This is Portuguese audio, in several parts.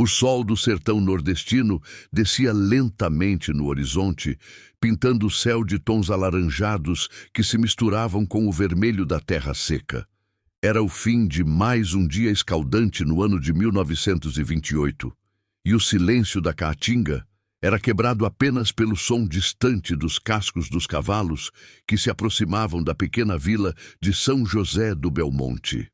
O sol do sertão nordestino descia lentamente no horizonte, pintando o céu de tons alaranjados que se misturavam com o vermelho da terra seca. Era o fim de mais um dia escaldante no ano de 1928, e o silêncio da caatinga era quebrado apenas pelo som distante dos cascos dos cavalos que se aproximavam da pequena vila de São José do Belmonte.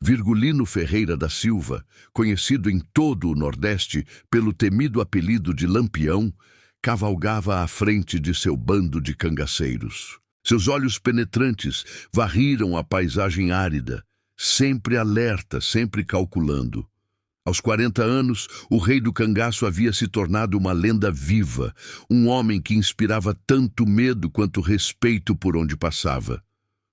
Virgulino Ferreira da Silva, conhecido em todo o Nordeste pelo temido apelido de Lampião, cavalgava à frente de seu bando de cangaceiros. Seus olhos penetrantes varriram a paisagem árida, sempre alerta, sempre calculando. Aos 40 anos, o rei do cangaço havia se tornado uma lenda viva, um homem que inspirava tanto medo quanto respeito por onde passava.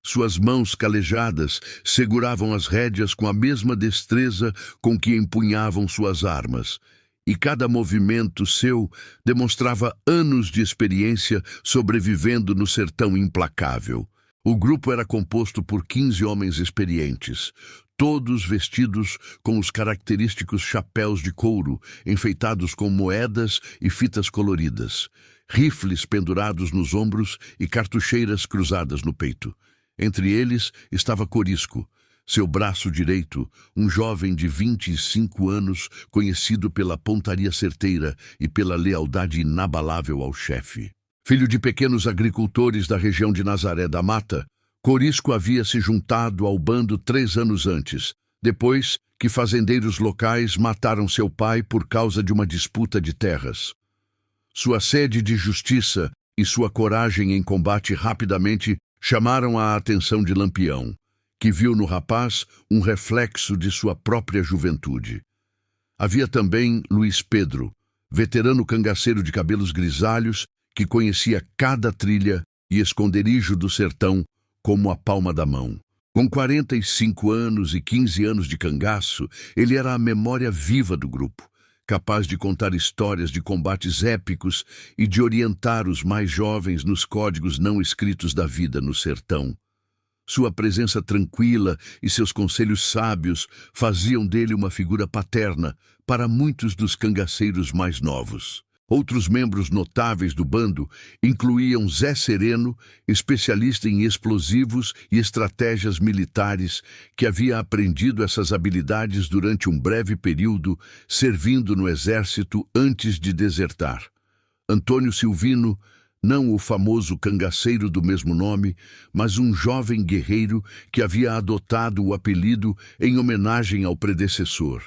Suas mãos calejadas seguravam as rédeas com a mesma destreza com que empunhavam suas armas, e cada movimento seu demonstrava anos de experiência sobrevivendo no sertão implacável. O grupo era composto por 15 homens experientes, todos vestidos com os característicos chapéus de couro, enfeitados com moedas e fitas coloridas, rifles pendurados nos ombros e cartucheiras cruzadas no peito. Entre eles estava Corisco, seu braço direito, um jovem de 25 anos, conhecido pela pontaria certeira e pela lealdade inabalável ao chefe. Filho de pequenos agricultores da região de Nazaré da Mata, Corisco havia se juntado ao bando 3 anos antes, depois que fazendeiros locais mataram seu pai por causa de uma disputa de terras. Sua sede de justiça e sua coragem em combate rapidamente chamaram a atenção de Lampião, que viu no rapaz um reflexo de sua própria juventude. Havia também Luiz Pedro, veterano cangaceiro de cabelos grisalhos, que conhecia cada trilha e esconderijo do sertão como a palma da mão. Com 45 anos e 15 anos de cangaço, ele era a memória viva do grupo, capaz de contar histórias de combates épicos e de orientar os mais jovens nos códigos não escritos da vida no sertão. Sua presença tranquila e seus conselhos sábios faziam dele uma figura paterna para muitos dos cangaceiros mais novos. Outros membros notáveis do bando incluíam Zé Sereno, especialista em explosivos e estratégias militares, que havia aprendido essas habilidades durante um breve período, servindo no exército antes de desertar. Antônio Silvino, não o famoso cangaceiro do mesmo nome, mas um jovem guerreiro que havia adotado o apelido em homenagem ao predecessor.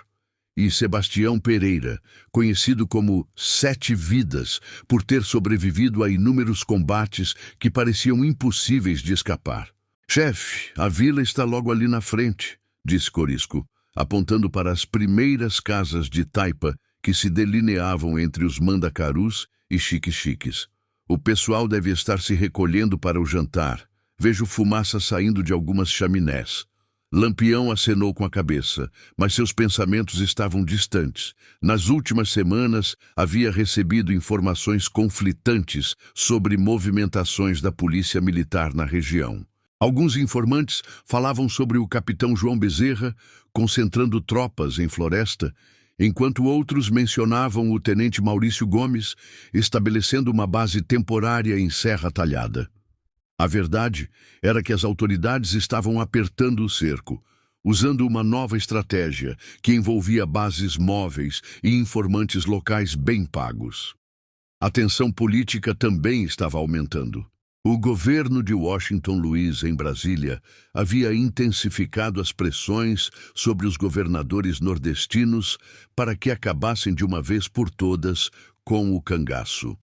E Sebastião Pereira, conhecido como 7 Vidas, por ter sobrevivido a inúmeros combates que pareciam impossíveis de escapar. «Chefe, a vila está logo ali na frente», disse Corisco, apontando para as primeiras casas de taipa que se delineavam entre os mandacarus e xiques-xiques. «O pessoal deve estar se recolhendo para o jantar. Vejo fumaça saindo de algumas chaminés». Lampião acenou com a cabeça, mas seus pensamentos estavam distantes. Nas últimas semanas, havia recebido informações conflitantes sobre movimentações da polícia militar na região. Alguns informantes falavam sobre o capitão João Bezerra concentrando tropas em Floresta, enquanto outros mencionavam o tenente Maurício Gomes estabelecendo uma base temporária em Serra Talhada. A verdade era que as autoridades estavam apertando o cerco, usando uma nova estratégia que envolvia bases móveis e informantes locais bem pagos. A tensão política também estava aumentando. O governo de Washington Luiz, em Brasília, havia intensificado as pressões sobre os governadores nordestinos para que acabassem de uma vez por todas com o cangaço.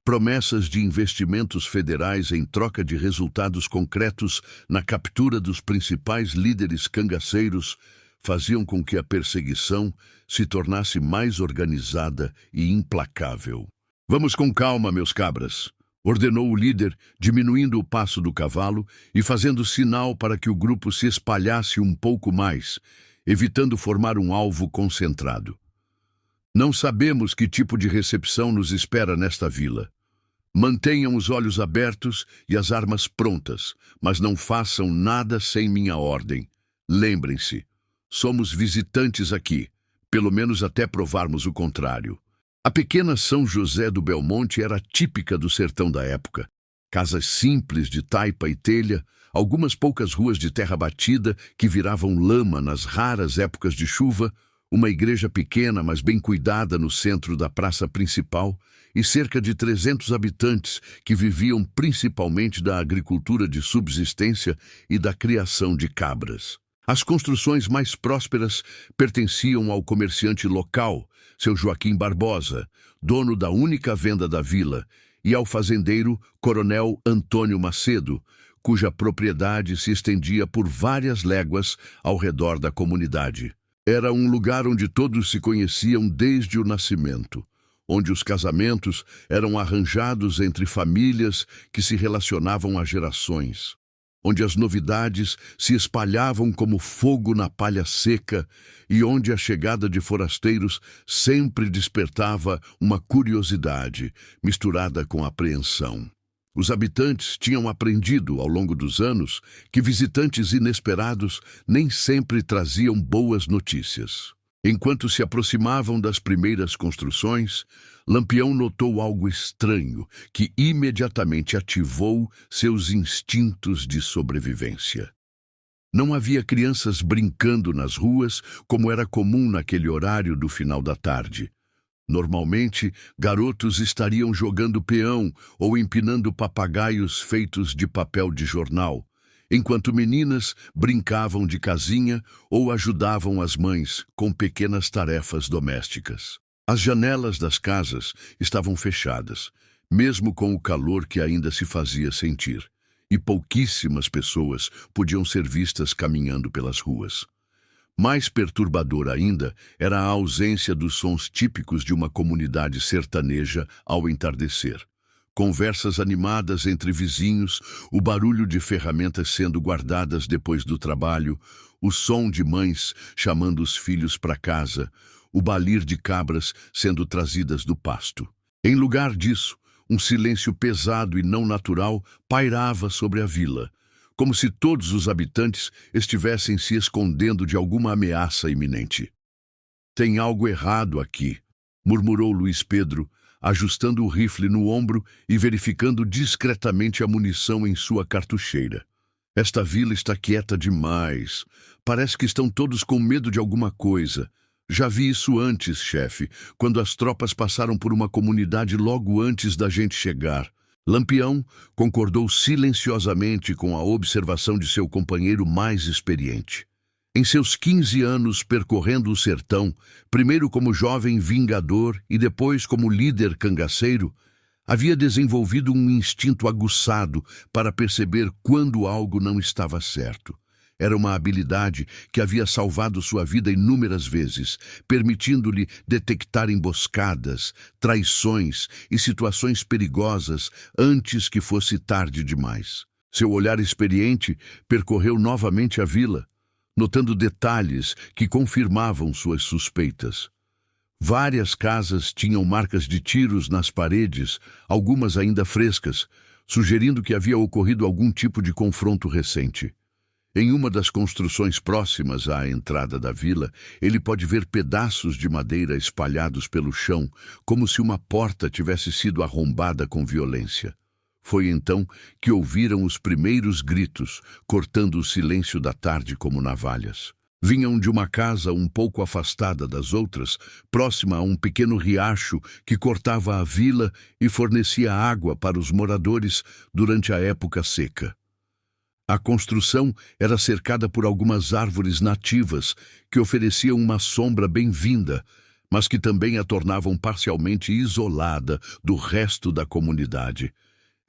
Promessas de investimentos federais em troca de resultados concretos na captura dos principais líderes cangaceiros faziam com que a perseguição se tornasse mais organizada e implacável. «Vamos com calma, meus cabras», ordenou o líder, diminuindo o passo do cavalo e fazendo sinal para que o grupo se espalhasse um pouco mais, evitando formar um alvo concentrado. «Não sabemos que tipo de recepção nos espera nesta vila. Mantenham os olhos abertos e as armas prontas, mas não façam nada sem minha ordem. Lembrem-se, somos visitantes aqui, pelo menos até provarmos o contrário. A pequena São José do Belmonte era típica do sertão da época. Casas simples de taipa e telha, algumas poucas ruas de terra batida que viravam lama nas raras épocas de chuva, uma igreja pequena, mas bem cuidada no centro da praça principal e cerca de 300 habitantes que viviam principalmente da agricultura de subsistência e da criação de cabras. As construções mais prósperas pertenciam ao comerciante local, seu Joaquim Barbosa, dono da única venda da vila, e ao fazendeiro Coronel Antônio Macedo, cuja propriedade se estendia por várias léguas ao redor da comunidade. Era um lugar onde todos se conheciam desde o nascimento, onde os casamentos eram arranjados entre famílias que se relacionavam há gerações, onde as novidades se espalhavam como fogo na palha seca e onde a chegada de forasteiros sempre despertava uma curiosidade misturada com apreensão. Os habitantes tinham aprendido, ao longo dos anos, que visitantes inesperados nem sempre traziam boas notícias. Enquanto se aproximavam das primeiras construções, Lampião notou algo estranho que imediatamente ativou seus instintos de sobrevivência. Não havia crianças brincando nas ruas como era comum naquele horário do final da tarde. Normalmente, garotos estariam jogando peão ou empinando papagaios feitos de papel de jornal, enquanto meninas brincavam de casinha ou ajudavam as mães com pequenas tarefas domésticas. As janelas das casas estavam fechadas, mesmo com o calor que ainda se fazia sentir, e pouquíssimas pessoas podiam ser vistas caminhando pelas ruas. Mais perturbador ainda era a ausência dos sons típicos de uma comunidade sertaneja ao entardecer. Conversas animadas entre vizinhos, o barulho de ferramentas sendo guardadas depois do trabalho, o som de mães chamando os filhos para casa, o balir de cabras sendo trazidas do pasto. Em lugar disso, um silêncio pesado e não natural pairava sobre a vila, como se todos os habitantes estivessem se escondendo de alguma ameaça iminente. "Tem algo errado aqui", murmurou Luiz Pedro, ajustando o rifle no ombro e verificando discretamente a munição em sua cartucheira. "Esta vila está quieta demais. Parece que estão todos com medo de alguma coisa. Já vi isso antes, chefe, quando as tropas passaram por uma comunidade logo antes da gente chegar." Lampião concordou silenciosamente com a observação de seu companheiro mais experiente. Em seus 15 anos percorrendo o sertão, primeiro como jovem vingador e depois como líder cangaceiro, havia desenvolvido um instinto aguçado para perceber quando algo não estava certo. Era uma habilidade que havia salvado sua vida inúmeras vezes, permitindo-lhe detectar emboscadas, traições e situações perigosas antes que fosse tarde demais. Seu olhar experiente percorreu novamente a vila, notando detalhes que confirmavam suas suspeitas. Várias casas tinham marcas de tiros nas paredes, algumas ainda frescas, sugerindo que havia ocorrido algum tipo de confronto recente. Em uma das construções próximas à entrada da vila, ele pode ver pedaços de madeira espalhados pelo chão, como se uma porta tivesse sido arrombada com violência. Foi então que ouviram os primeiros gritos, cortando o silêncio da tarde como navalhas. Vinham de uma casa um pouco afastada das outras, próxima a um pequeno riacho que cortava a vila e fornecia água para os moradores durante a época seca. A construção era cercada por algumas árvores nativas que ofereciam uma sombra bem-vinda, mas que também a tornavam parcialmente isolada do resto da comunidade.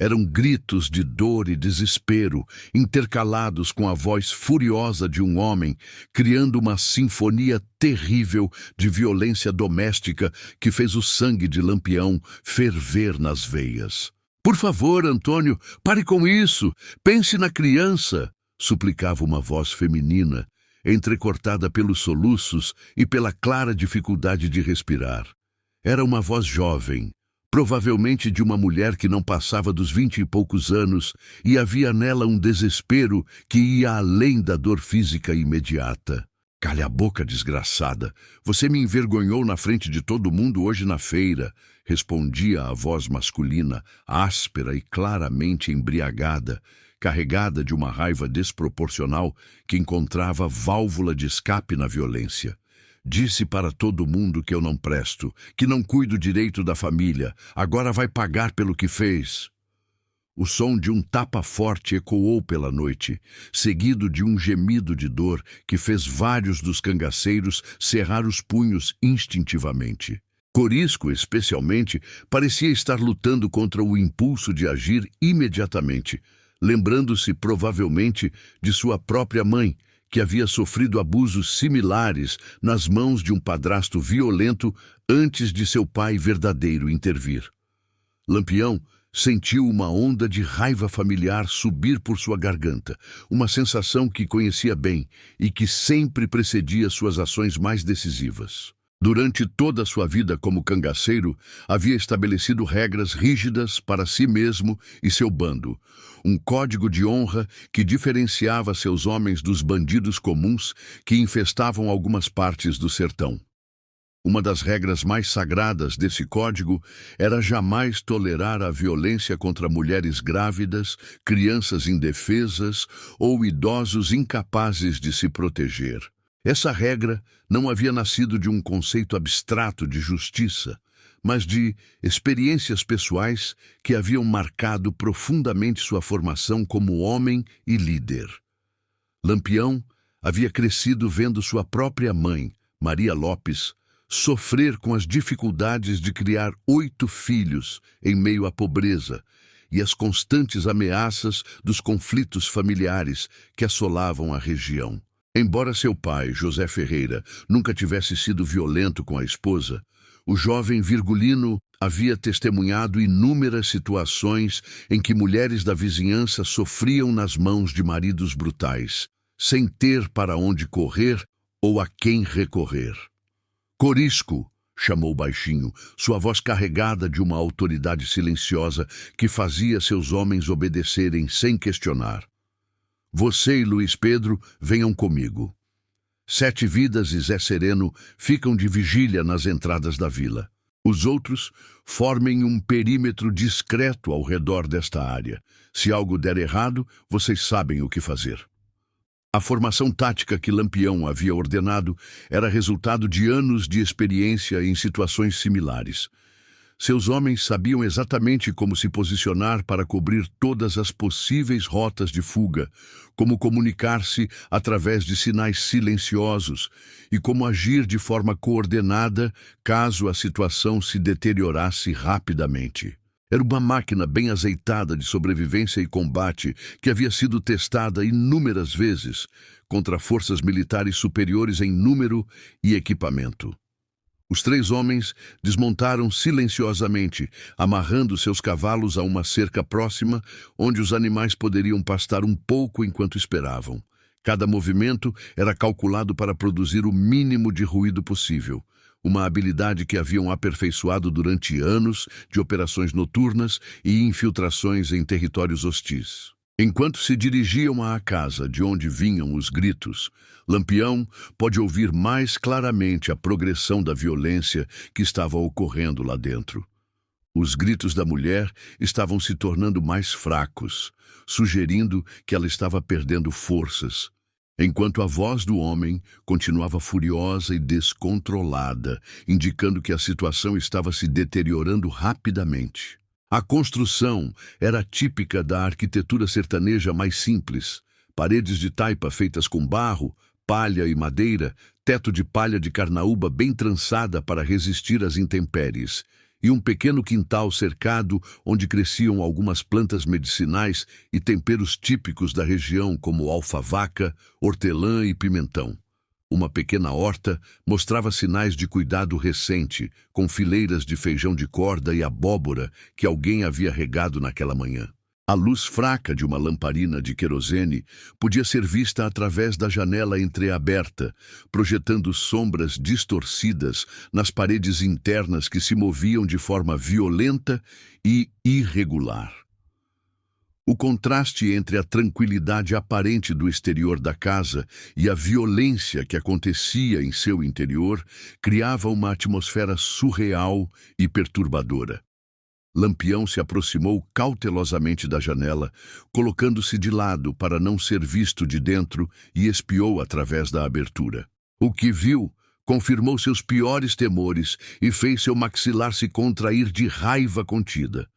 Eram gritos de dor e desespero, intercalados com a voz furiosa de um homem, criando uma sinfonia terrível de violência doméstica que fez o sangue de Lampião ferver nas veias. "Por favor, Antônio, pare com isso! Pense na criança!" suplicava uma voz feminina, entrecortada pelos soluços e pela clara dificuldade de respirar. Era uma voz jovem, provavelmente de uma mulher que não passava dos 20 e poucos anos, e havia nela um desespero que ia além da dor física imediata. Calha a boca, desgraçada. Você me envergonhou na frente de todo mundo hoje na feira, respondia a voz masculina, áspera e claramente embriagada, carregada de uma raiva desproporcional que encontrava válvula de escape na violência. Disse para todo mundo que eu não presto, que não cuido direito da família. Agora vai pagar pelo que fez. O som de um tapa forte ecoou pela noite, seguido de um gemido de dor que fez vários dos cangaceiros cerrar os punhos instintivamente. Corisco, especialmente, parecia estar lutando contra o impulso de agir imediatamente, lembrando-se provavelmente de sua própria mãe, que havia sofrido abusos similares nas mãos de um padrasto violento antes de seu pai verdadeiro intervir. Lampião sentiu uma onda de raiva familiar subir por sua garganta, uma sensação que conhecia bem e que sempre precedia suas ações mais decisivas. Durante toda a sua vida como cangaceiro, havia estabelecido regras rígidas para si mesmo e seu bando, um código de honra que diferenciava seus homens dos bandidos comuns que infestavam algumas partes do sertão. Uma das regras mais sagradas desse código era jamais tolerar a violência contra mulheres grávidas, crianças indefesas ou idosos incapazes de se proteger. Essa regra não havia nascido de um conceito abstrato de justiça, mas de experiências pessoais que haviam marcado profundamente sua formação como homem e líder. Lampião havia crescido vendo sua própria mãe, Maria Lopes, sofrer com as dificuldades de criar 8 filhos em meio à pobreza e as constantes ameaças dos conflitos familiares que assolavam a região. Embora seu pai, José Ferreira, nunca tivesse sido violento com a esposa, o jovem virgulino havia testemunhado inúmeras situações em que mulheres da vizinhança sofriam nas mãos de maridos brutais, sem ter para onde correr ou a quem recorrer. Corisco, chamou baixinho, sua voz carregada de uma autoridade silenciosa que fazia seus homens obedecerem sem questionar. Você e Luiz Pedro venham comigo. 7 Vidas e Zé Sereno ficam de vigília nas entradas da vila. Os outros formem um perímetro discreto ao redor desta área. Se algo der errado, vocês sabem o que fazer. A formação tática que Lampião havia ordenado era resultado de anos de experiência em situações similares. Seus homens sabiam exatamente como se posicionar para cobrir todas as possíveis rotas de fuga, como comunicar-se através de sinais silenciosos e como agir de forma coordenada caso a situação se deteriorasse rapidamente. Era uma máquina bem azeitada de sobrevivência e combate que havia sido testada inúmeras vezes contra forças militares superiores em número e equipamento. Os 3 homens desmontaram silenciosamente, amarrando seus cavalos a uma cerca próxima, onde os animais poderiam pastar um pouco enquanto esperavam. Cada movimento era calculado para produzir o mínimo de ruído possível, uma habilidade que haviam aperfeiçoado durante anos de operações noturnas e infiltrações em territórios hostis. Enquanto se dirigiam à casa de onde vinham os gritos, Lampião pôde ouvir mais claramente a progressão da violência que estava ocorrendo lá dentro. Os gritos da mulher estavam se tornando mais fracos, sugerindo que ela estava perdendo forças, enquanto a voz do homem continuava furiosa e descontrolada, indicando que a situação estava se deteriorando rapidamente. A construção era típica da arquitetura sertaneja mais simples: paredes de taipa feitas com barro, palha e madeira, teto de palha de carnaúba bem trançada para resistir às intempéries, e um pequeno quintal cercado onde cresciam algumas plantas medicinais e temperos típicos da região como alfavaca, hortelã e pimentão. Uma pequena horta mostrava sinais de cuidado recente, com fileiras de feijão de corda e abóbora que alguém havia regado naquela manhã. A luz fraca de uma lamparina de querosene podia ser vista através da janela entreaberta, projetando sombras distorcidas nas paredes internas que se moviam de forma violenta e irregular. O contraste entre a tranquilidade aparente do exterior da casa e a violência que acontecia em seu interior criava uma atmosfera surreal e perturbadora. Lampião se aproximou cautelosamente da janela, colocando-se de lado para não ser visto de dentro, e espiou através da abertura. O que viu confirmou seus piores temores e fez seu maxilar se contrair de raiva contida.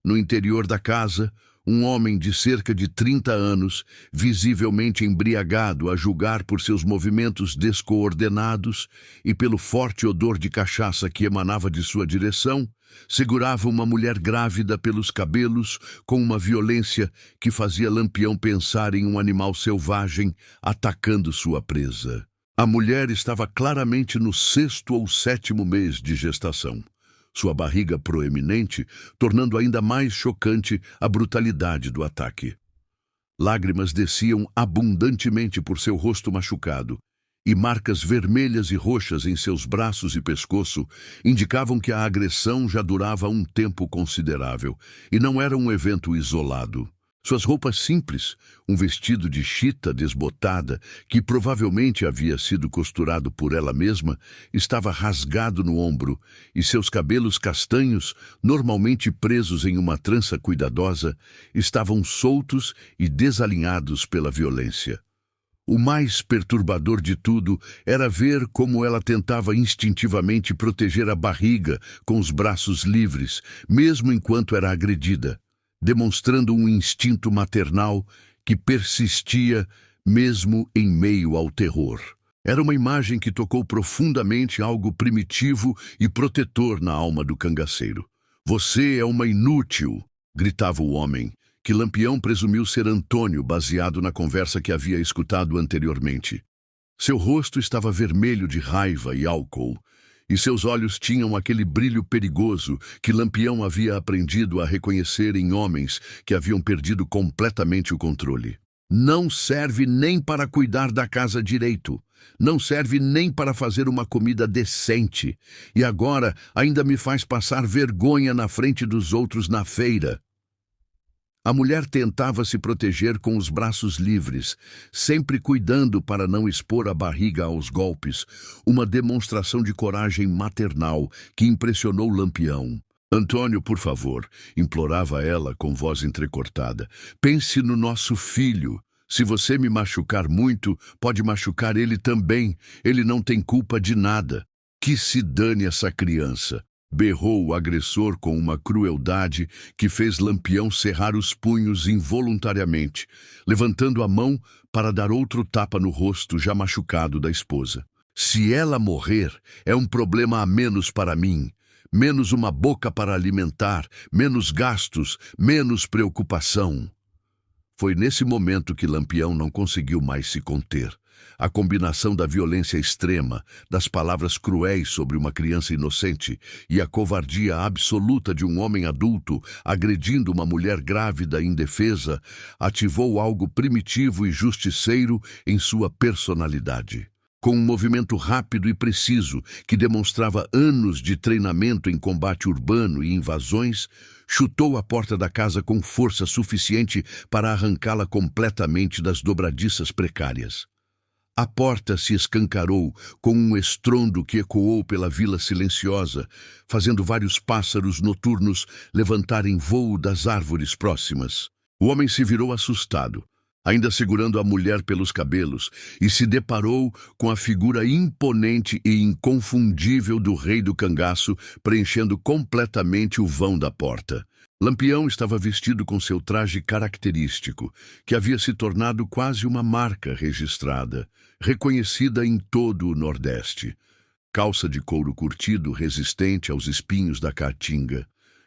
No interior da casa, um homem de cerca de 30 anos, visivelmente embriagado a julgar por seus movimentos descoordenados e pelo forte odor de cachaça que emanava de sua direção, segurava uma mulher grávida pelos cabelos com uma violência que fazia Lampião pensar em um animal selvagem atacando sua presa. A mulher estava claramente no 6º ou 7º mês de gestação. Sua barriga proeminente, tornando ainda mais chocante a brutalidade do ataque. Lágrimas desciam abundantemente por seu rosto machucado, e marcas vermelhas e roxas em seus braços e pescoço indicavam que a agressão já durava um tempo considerável, e não era um evento isolado. Suas roupas simples, um vestido de chita desbotada, que provavelmente havia sido costurado por ela mesma, estava rasgado no ombro, e seus cabelos castanhos, normalmente presos em uma trança cuidadosa, estavam soltos e desalinhados pela violência. O mais perturbador de tudo era ver como ela tentava instintivamente proteger a barriga com os braços livres, mesmo enquanto era agredida, demonstrando um instinto maternal que persistia mesmo em meio ao terror. Era uma imagem que tocou profundamente algo primitivo e protetor na alma do cangaceiro. "Você é uma inútil", gritava o homem, que Lampião presumiu ser Antônio, baseado na conversa que havia escutado anteriormente. Seu rosto estava vermelho de raiva e álcool, e seus olhos tinham aquele brilho perigoso que Lampião havia aprendido a reconhecer em homens que haviam perdido completamente o controle. "Não serve nem para cuidar da casa direito. Não serve nem para fazer uma comida decente. E agora ainda me faz passar vergonha na frente dos outros na feira." A mulher tentava se proteger com os braços livres, sempre cuidando para não expor a barriga aos golpes, uma demonstração de coragem maternal que impressionou Lampião. "Antônio, por favor", implorava ela com voz entrecortada, "pense no nosso filho. Se você me machucar muito, pode machucar ele também. Ele não tem culpa de nada. Que se dane essa criança", berrou o agressor com uma crueldade que fez Lampião cerrar os punhos involuntariamente, levantando a mão para dar outro tapa no rosto já machucado da esposa. "Se ela morrer, é um problema a menos para mim. Menos uma boca para alimentar, menos gastos, menos preocupação." Foi nesse momento que Lampião não conseguiu mais se conter. A combinação da violência extrema, das palavras cruéis sobre uma criança inocente e a covardia absoluta de um homem adulto agredindo uma mulher grávida e indefesa ativou algo primitivo e justiceiro em sua personalidade. Com um movimento rápido e preciso que demonstrava anos de treinamento em combate urbano e invasões, chutou a porta da casa com força suficiente para arrancá-la completamente das dobradiças precárias. A porta se escancarou com um estrondo que ecoou pela vila silenciosa, fazendo vários pássaros noturnos levantarem voo das árvores próximas. O homem se virou assustado, ainda segurando a mulher pelos cabelos, e se deparou com a figura imponente e inconfundível do rei do cangaço preenchendo completamente o vão da porta. Lampião estava vestido com seu traje característico, que havia se tornado quase uma marca registrada, reconhecida em todo o Nordeste. Calça de couro curtido resistente aos espinhos da caatinga,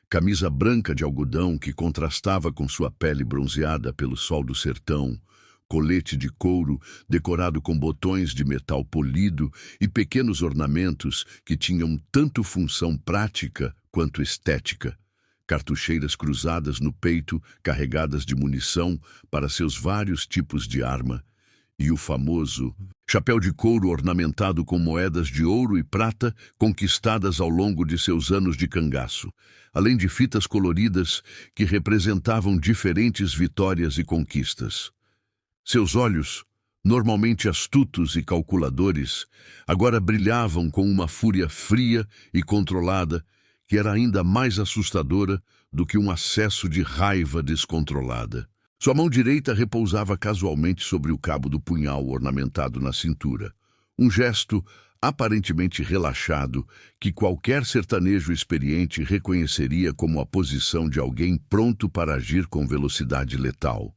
camisa branca de algodão que contrastava com sua pele bronzeada pelo sol do sertão, colete de couro decorado com botões de metal polido e pequenos ornamentos que tinham tanto função prática quanto estética. Cartucheiras cruzadas no peito, carregadas de munição para seus vários tipos de arma, e o famoso Chapéu de couro ornamentado com moedas de ouro e prata conquistadas ao longo de seus anos de cangaço, além de fitas coloridas que representavam diferentes vitórias e conquistas. Seus olhos, normalmente astutos e calculadores, agora brilhavam com uma fúria fria e controlada que era ainda mais assustadora do que um acesso de raiva descontrolada. Sua mão direita repousava casualmente sobre o cabo do punhal ornamentado na cintura. Um gesto aparentemente relaxado que qualquer sertanejo experiente reconheceria como a posição de alguém pronto para agir com velocidade letal.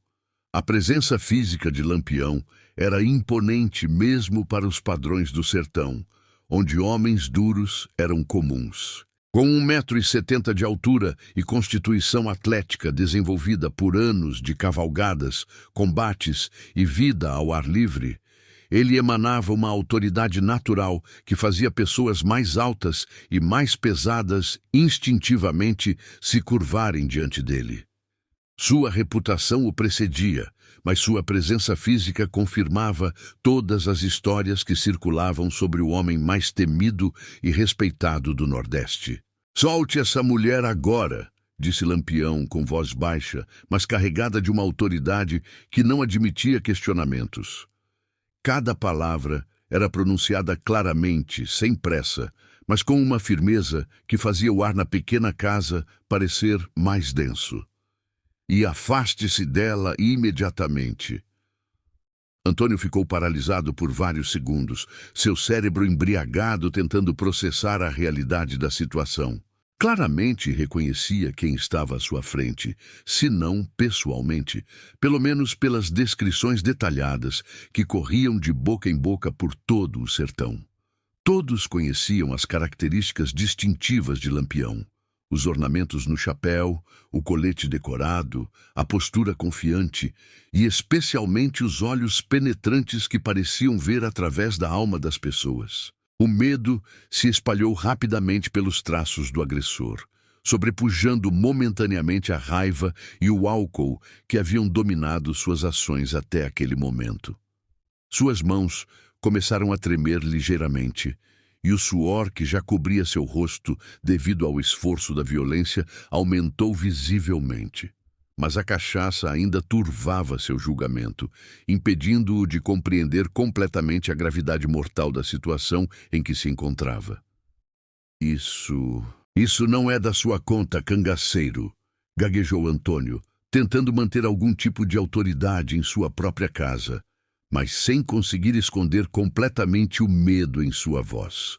A presença física de Lampião era imponente mesmo para os padrões do sertão, onde homens duros eram comuns. Com 1,70 m de altura e constituição atlética desenvolvida por anos de cavalgadas, combates e vida ao ar livre, ele emanava uma autoridade natural que fazia pessoas mais altas e mais pesadas instintivamente se curvarem diante dele. Sua reputação o precedia, mas sua presença física confirmava todas as histórias que circulavam sobre o homem mais temido e respeitado do Nordeste. "Solte essa mulher agora", disse Lampião com voz baixa, mas carregada de uma autoridade que não admitia questionamentos. Cada palavra era pronunciada claramente, sem pressa, mas com uma firmeza que fazia o ar na pequena casa parecer mais denso. "E afaste-se dela imediatamente." Antônio ficou paralisado por vários segundos, seu cérebro embriagado tentando processar a realidade da situação. Claramente reconhecia quem estava à sua frente, se não pessoalmente, pelo menos pelas descrições detalhadas que corriam de boca em boca por todo o sertão. Todos conheciam as características distintivas de Lampião. Os ornamentos no chapéu, o colete decorado, a postura confiante e especialmente os olhos penetrantes que pareciam ver através da alma das pessoas. O medo se espalhou rapidamente pelos traços do agressor, sobrepujando momentaneamente a raiva e o álcool que haviam dominado suas ações até aquele momento. Suas mãos começaram a tremer ligeiramente, e o suor que já cobria seu rosto devido ao esforço da violência aumentou visivelmente. Mas a cachaça ainda turvava seu julgamento, impedindo-o de compreender completamente a gravidade mortal da situação em que se encontrava. Isso não é da sua conta, cangaceiro", gaguejou Antônio, tentando manter algum tipo de autoridade em sua própria casa, mas sem conseguir esconder completamente o medo em sua voz.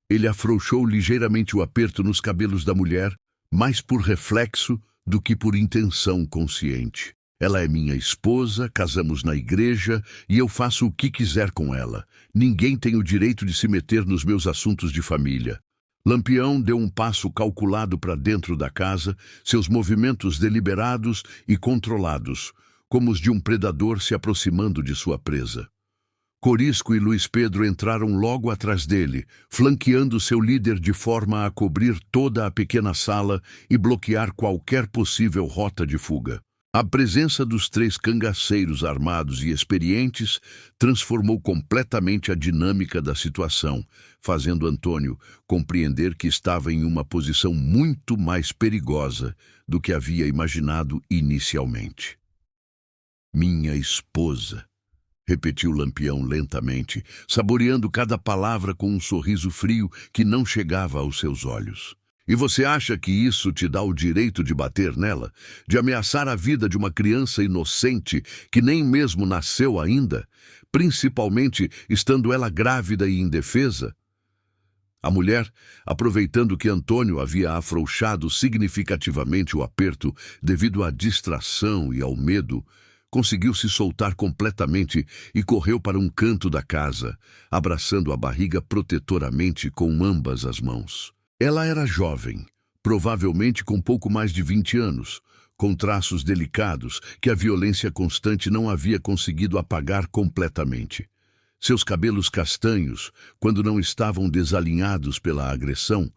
Ele afrouxou ligeiramente o aperto nos cabelos da mulher, mais por reflexo do que por intenção consciente. "Ela é minha esposa, casamos na igreja e eu faço o que quiser com ela. Ninguém tem o direito de se meter nos meus assuntos de família." Lampião deu um passo calculado para dentro da casa, seus movimentos deliberados e controlados, como os de um predador se aproximando de sua presa. Corisco e Luiz Pedro entraram logo atrás dele, flanqueando seu líder de forma a cobrir toda a pequena sala e bloquear qualquer possível rota de fuga. A presença dos 3 cangaceiros armados e experientes transformou completamente a dinâmica da situação, fazendo Antônio compreender que estava em uma posição muito mais perigosa do que havia imaginado inicialmente. "Minha esposa", repetiu Lampião lentamente, saboreando cada palavra com um sorriso frio que não chegava aos seus olhos. "E você acha que isso te dá o direito de bater nela? De ameaçar a vida de uma criança inocente que nem mesmo nasceu ainda? Principalmente estando ela grávida e indefesa?" A mulher, aproveitando que Antônio havia afrouxado significativamente o aperto devido à distração e ao medo, conseguiu se soltar completamente e correu para um canto da casa, abraçando a barriga protetoramente com ambas as mãos. Ela era jovem, provavelmente com pouco mais de 20 anos, com traços delicados que a violência constante não havia conseguido apagar completamente. Seus cabelos castanhos, quando não estavam desalinhados pela agressão,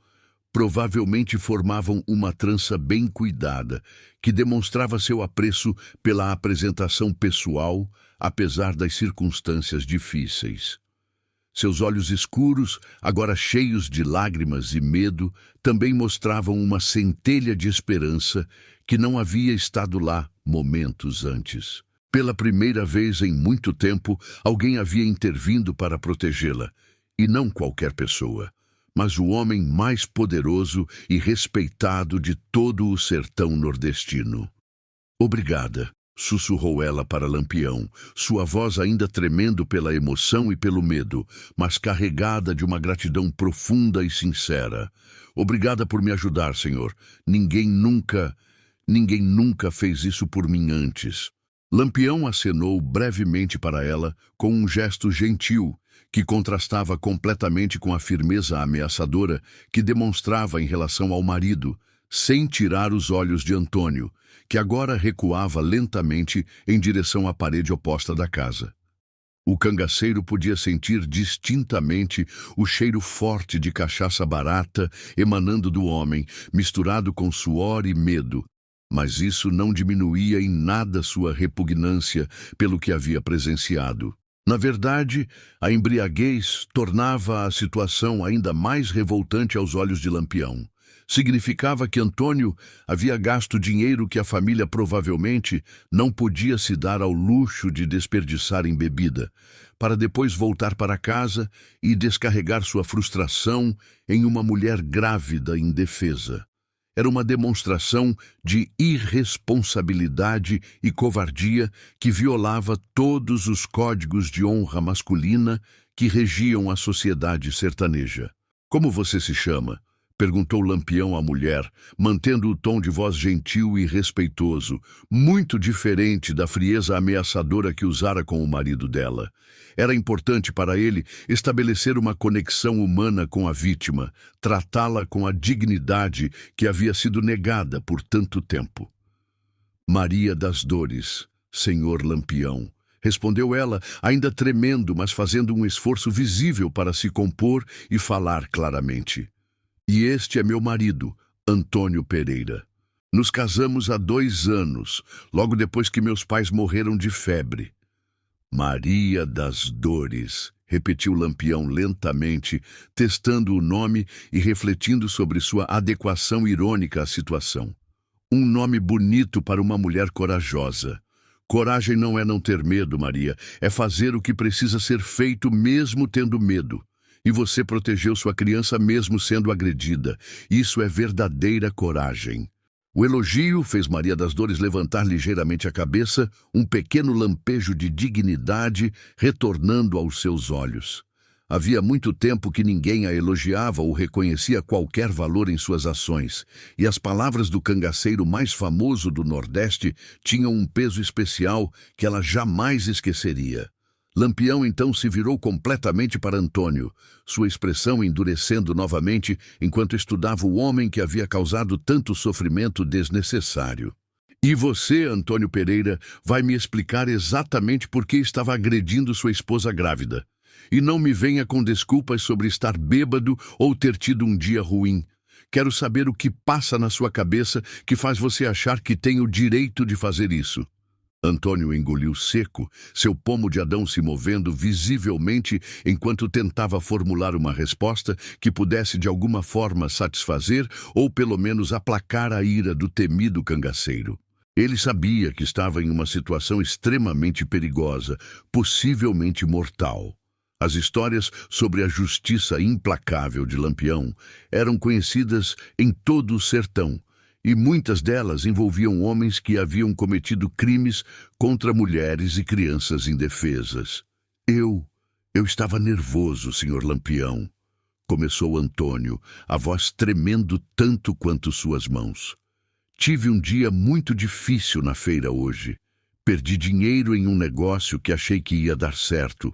Provavelmente formavam uma trança bem cuidada, que demonstrava seu apreço pela apresentação pessoal, apesar das circunstâncias difíceis. Seus olhos escuros, agora cheios de lágrimas e medo, também mostravam uma centelha de esperança que não havia estado lá momentos antes. Pela primeira vez em muito tempo, alguém havia intervindo para protegê-la, e não qualquer pessoa, mas o homem mais poderoso e respeitado de todo o sertão nordestino. Obrigada, sussurrou ela para Lampião, sua voz ainda tremendo pela emoção e pelo medo, mas carregada de uma gratidão profunda e sincera. Obrigada por me ajudar, senhor. Ninguém nunca fez isso por mim antes. Lampião acenou brevemente para ela com um gesto gentil, que contrastava completamente com a firmeza ameaçadora que demonstrava em relação ao marido, sem tirar os olhos de Antônio, que agora recuava lentamente em direção à parede oposta da casa. O cangaceiro podia sentir distintamente o cheiro forte de cachaça barata emanando do homem, misturado com suor e medo, mas isso não diminuía em nada sua repugnância pelo que havia presenciado. Na verdade, a embriaguez tornava a situação ainda mais revoltante aos olhos de Lampião. Significava que Antônio havia gasto dinheiro que a família provavelmente não podia se dar ao luxo de desperdiçar em bebida, para depois voltar para casa e descarregar sua frustração em uma mulher grávida e indefesa. Era uma demonstração de irresponsabilidade e covardia que violava todos os códigos de honra masculina que regiam a sociedade sertaneja. Como você se chama? Perguntou Lampião à mulher, mantendo o tom de voz gentil e respeitoso, muito diferente da frieza ameaçadora que usara com o marido dela. Era importante para ele estabelecer uma conexão humana com a vítima, tratá-la com a dignidade que havia sido negada por tanto tempo. Maria das Dores, senhor Lampião, respondeu ela, ainda tremendo, mas fazendo um esforço visível para se compor e falar claramente. E este é meu marido, Antônio Pereira. Nos casamos há 2 anos, logo depois que meus pais morreram de febre. Maria das Dores, repetiu Lampião lentamente, testando o nome e refletindo sobre sua adequação irônica à situação. Um nome bonito para uma mulher corajosa. Coragem não é não ter medo, Maria, é fazer o que precisa ser feito mesmo tendo medo. E você protegeu sua criança mesmo sendo agredida. Isso é verdadeira coragem. O elogio fez Maria das Dores levantar ligeiramente a cabeça, um pequeno lampejo de dignidade retornando aos seus olhos. Havia muito tempo que ninguém a elogiava ou reconhecia qualquer valor em suas ações, e as palavras do cangaceiro mais famoso do Nordeste tinham um peso especial que ela jamais esqueceria. Lampião então se virou completamente para Antônio, sua expressão endurecendo novamente enquanto estudava o homem que havia causado tanto sofrimento desnecessário. E você, Antônio Pereira, vai me explicar exatamente por que estava agredindo sua esposa grávida. E não me venha com desculpas sobre estar bêbado ou ter tido um dia ruim. Quero saber o que passa na sua cabeça que faz você achar que tem o direito de fazer isso. Antônio engoliu seco, seu pomo de Adão se movendo visivelmente enquanto tentava formular uma resposta que pudesse de alguma forma satisfazer ou pelo menos aplacar a ira do temido cangaceiro. Ele sabia que estava em uma situação extremamente perigosa, possivelmente mortal. As histórias sobre a justiça implacável de Lampião eram conhecidas em todo o sertão, e muitas delas envolviam homens que haviam cometido crimes contra mulheres e crianças indefesas. Eu estava nervoso, senhor Lampião, começou Antônio, a voz tremendo tanto quanto suas mãos. Tive um dia muito difícil na feira hoje. Perdi dinheiro em um negócio que achei que ia dar certo.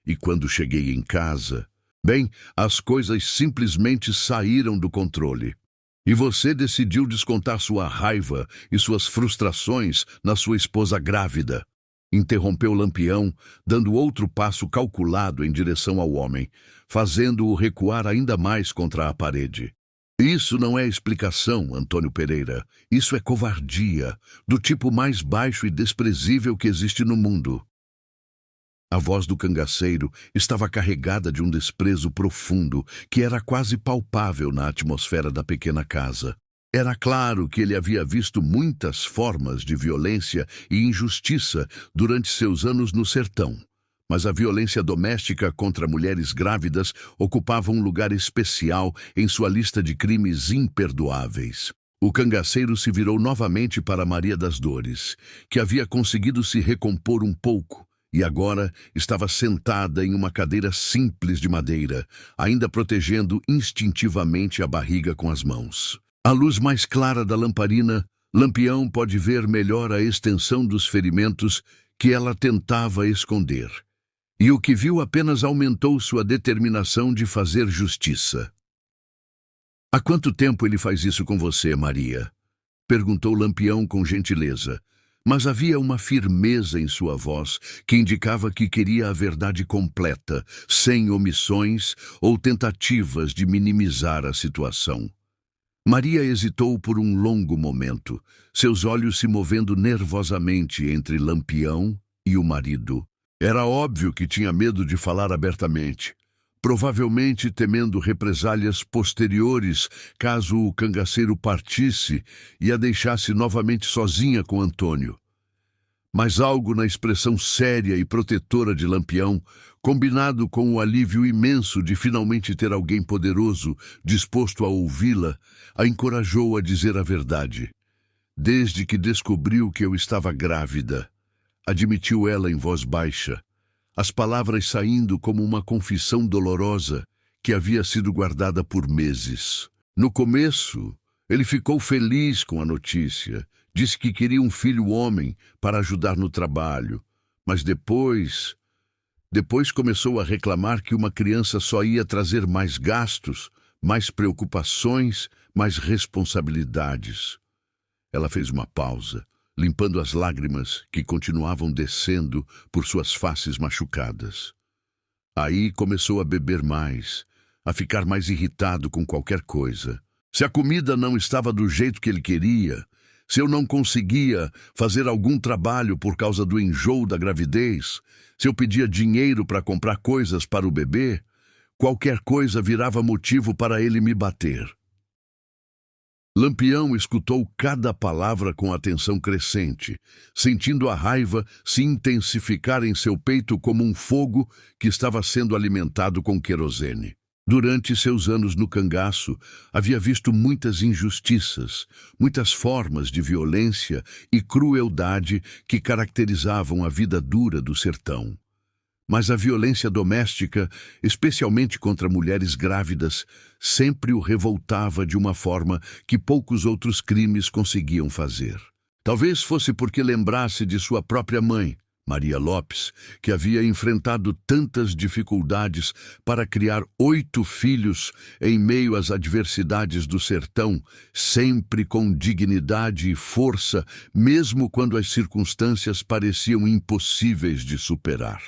E quando cheguei em casa, bem, as coisas simplesmente saíram do controle. E você decidiu descontar sua raiva e suas frustrações na sua esposa grávida. Interrompeu Lampião, dando outro passo calculado em direção ao homem, fazendo-o recuar ainda mais contra a parede. Isso não é explicação, Antônio Pereira. Isso é covardia, do tipo mais baixo e desprezível que existe no mundo. A voz do cangaceiro estava carregada de um desprezo profundo que era quase palpável na atmosfera da pequena casa. Era claro que ele havia visto muitas formas de violência e injustiça durante seus anos no sertão, mas a violência doméstica contra mulheres grávidas ocupava um lugar especial em sua lista de crimes imperdoáveis. O cangaceiro se virou novamente para Maria das Dores, que havia conseguido se recompor um pouco e agora estava sentada em uma cadeira simples de madeira, ainda protegendo instintivamente a barriga com as mãos. À luz mais clara da lamparina, Lampião pode ver melhor a extensão dos ferimentos que ela tentava esconder. E o que viu apenas aumentou sua determinação de fazer justiça. "Há quanto tempo ele faz isso com você, Maria?" perguntou Lampião com gentileza, mas havia uma firmeza em sua voz que indicava que queria a verdade completa, sem omissões ou tentativas de minimizar a situação. Maria hesitou por um longo momento, seus olhos se movendo nervosamente entre Lampião e o marido. Era óbvio que tinha medo de falar abertamente, provavelmente temendo represálias posteriores caso o cangaceiro partisse e a deixasse novamente sozinha com Antônio. Mas algo na expressão séria e protetora de Lampião, combinado com o alívio imenso de finalmente ter alguém poderoso disposto a ouvi-la, a encorajou a dizer a verdade. "Desde que descobriu que eu estava grávida", admitiu ela em voz baixa, as palavras saindo como uma confissão dolorosa que havia sido guardada por meses. No começo, ele ficou feliz com a notícia, disse que queria um filho homem para ajudar no trabalho, mas depois começou a reclamar que uma criança só ia trazer mais gastos, mais preocupações, mais responsabilidades. Ela fez uma pausa, limpando as lágrimas que continuavam descendo por suas faces machucadas. Aí começou a beber mais, a ficar mais irritado com qualquer coisa. Se a comida não estava do jeito que ele queria, se eu não conseguia fazer algum trabalho por causa do enjoo da gravidez, se eu pedia dinheiro para comprar coisas para o bebê, qualquer coisa virava motivo para ele me bater. Lampião escutou cada palavra com atenção crescente, sentindo a raiva se intensificar em seu peito como um fogo que estava sendo alimentado com querosene. Durante seus anos no cangaço, havia visto muitas injustiças, muitas formas de violência e crueldade que caracterizavam a vida dura do sertão. Mas a violência doméstica, especialmente contra mulheres grávidas, sempre o revoltava de uma forma que poucos outros crimes conseguiam fazer. Talvez fosse porque lembrasse de sua própria mãe, Maria Lopes, que havia enfrentado tantas dificuldades para criar 8 filhos em meio às adversidades do sertão, sempre com dignidade e força, mesmo quando as circunstâncias pareciam impossíveis de superar.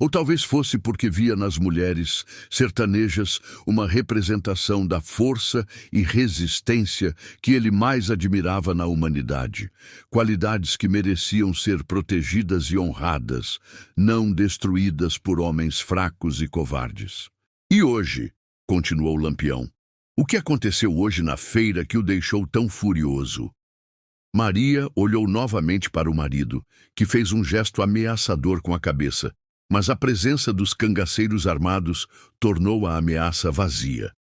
Ou talvez fosse porque via nas mulheres sertanejas uma representação da força e resistência que ele mais admirava na humanidade, qualidades que mereciam ser protegidas e honradas, não destruídas por homens fracos e covardes. "E hoje?", continuou Lampião. "O que aconteceu hoje na feira que o deixou tão furioso?" Maria olhou novamente para o marido, que fez um gesto ameaçador com a cabeça, mas a presença dos cangaceiros armados tornou a ameaça vazia.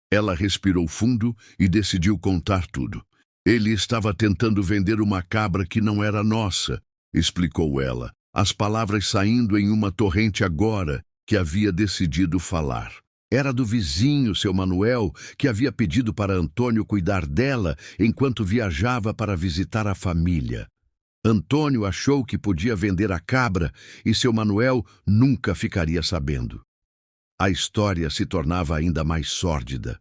Ela respirou fundo e decidiu contar tudo. "Ele estava tentando vender uma cabra que não era nossa", explicou ela, as palavras saindo em uma torrente agora que havia decidido falar. "Era do vizinho, seu Manuel, que havia pedido para Antônio cuidar dela enquanto viajava para visitar a família. Antônio achou que podia vender a cabra e seu Manuel nunca ficaria sabendo." A história se tornava ainda mais sórdida.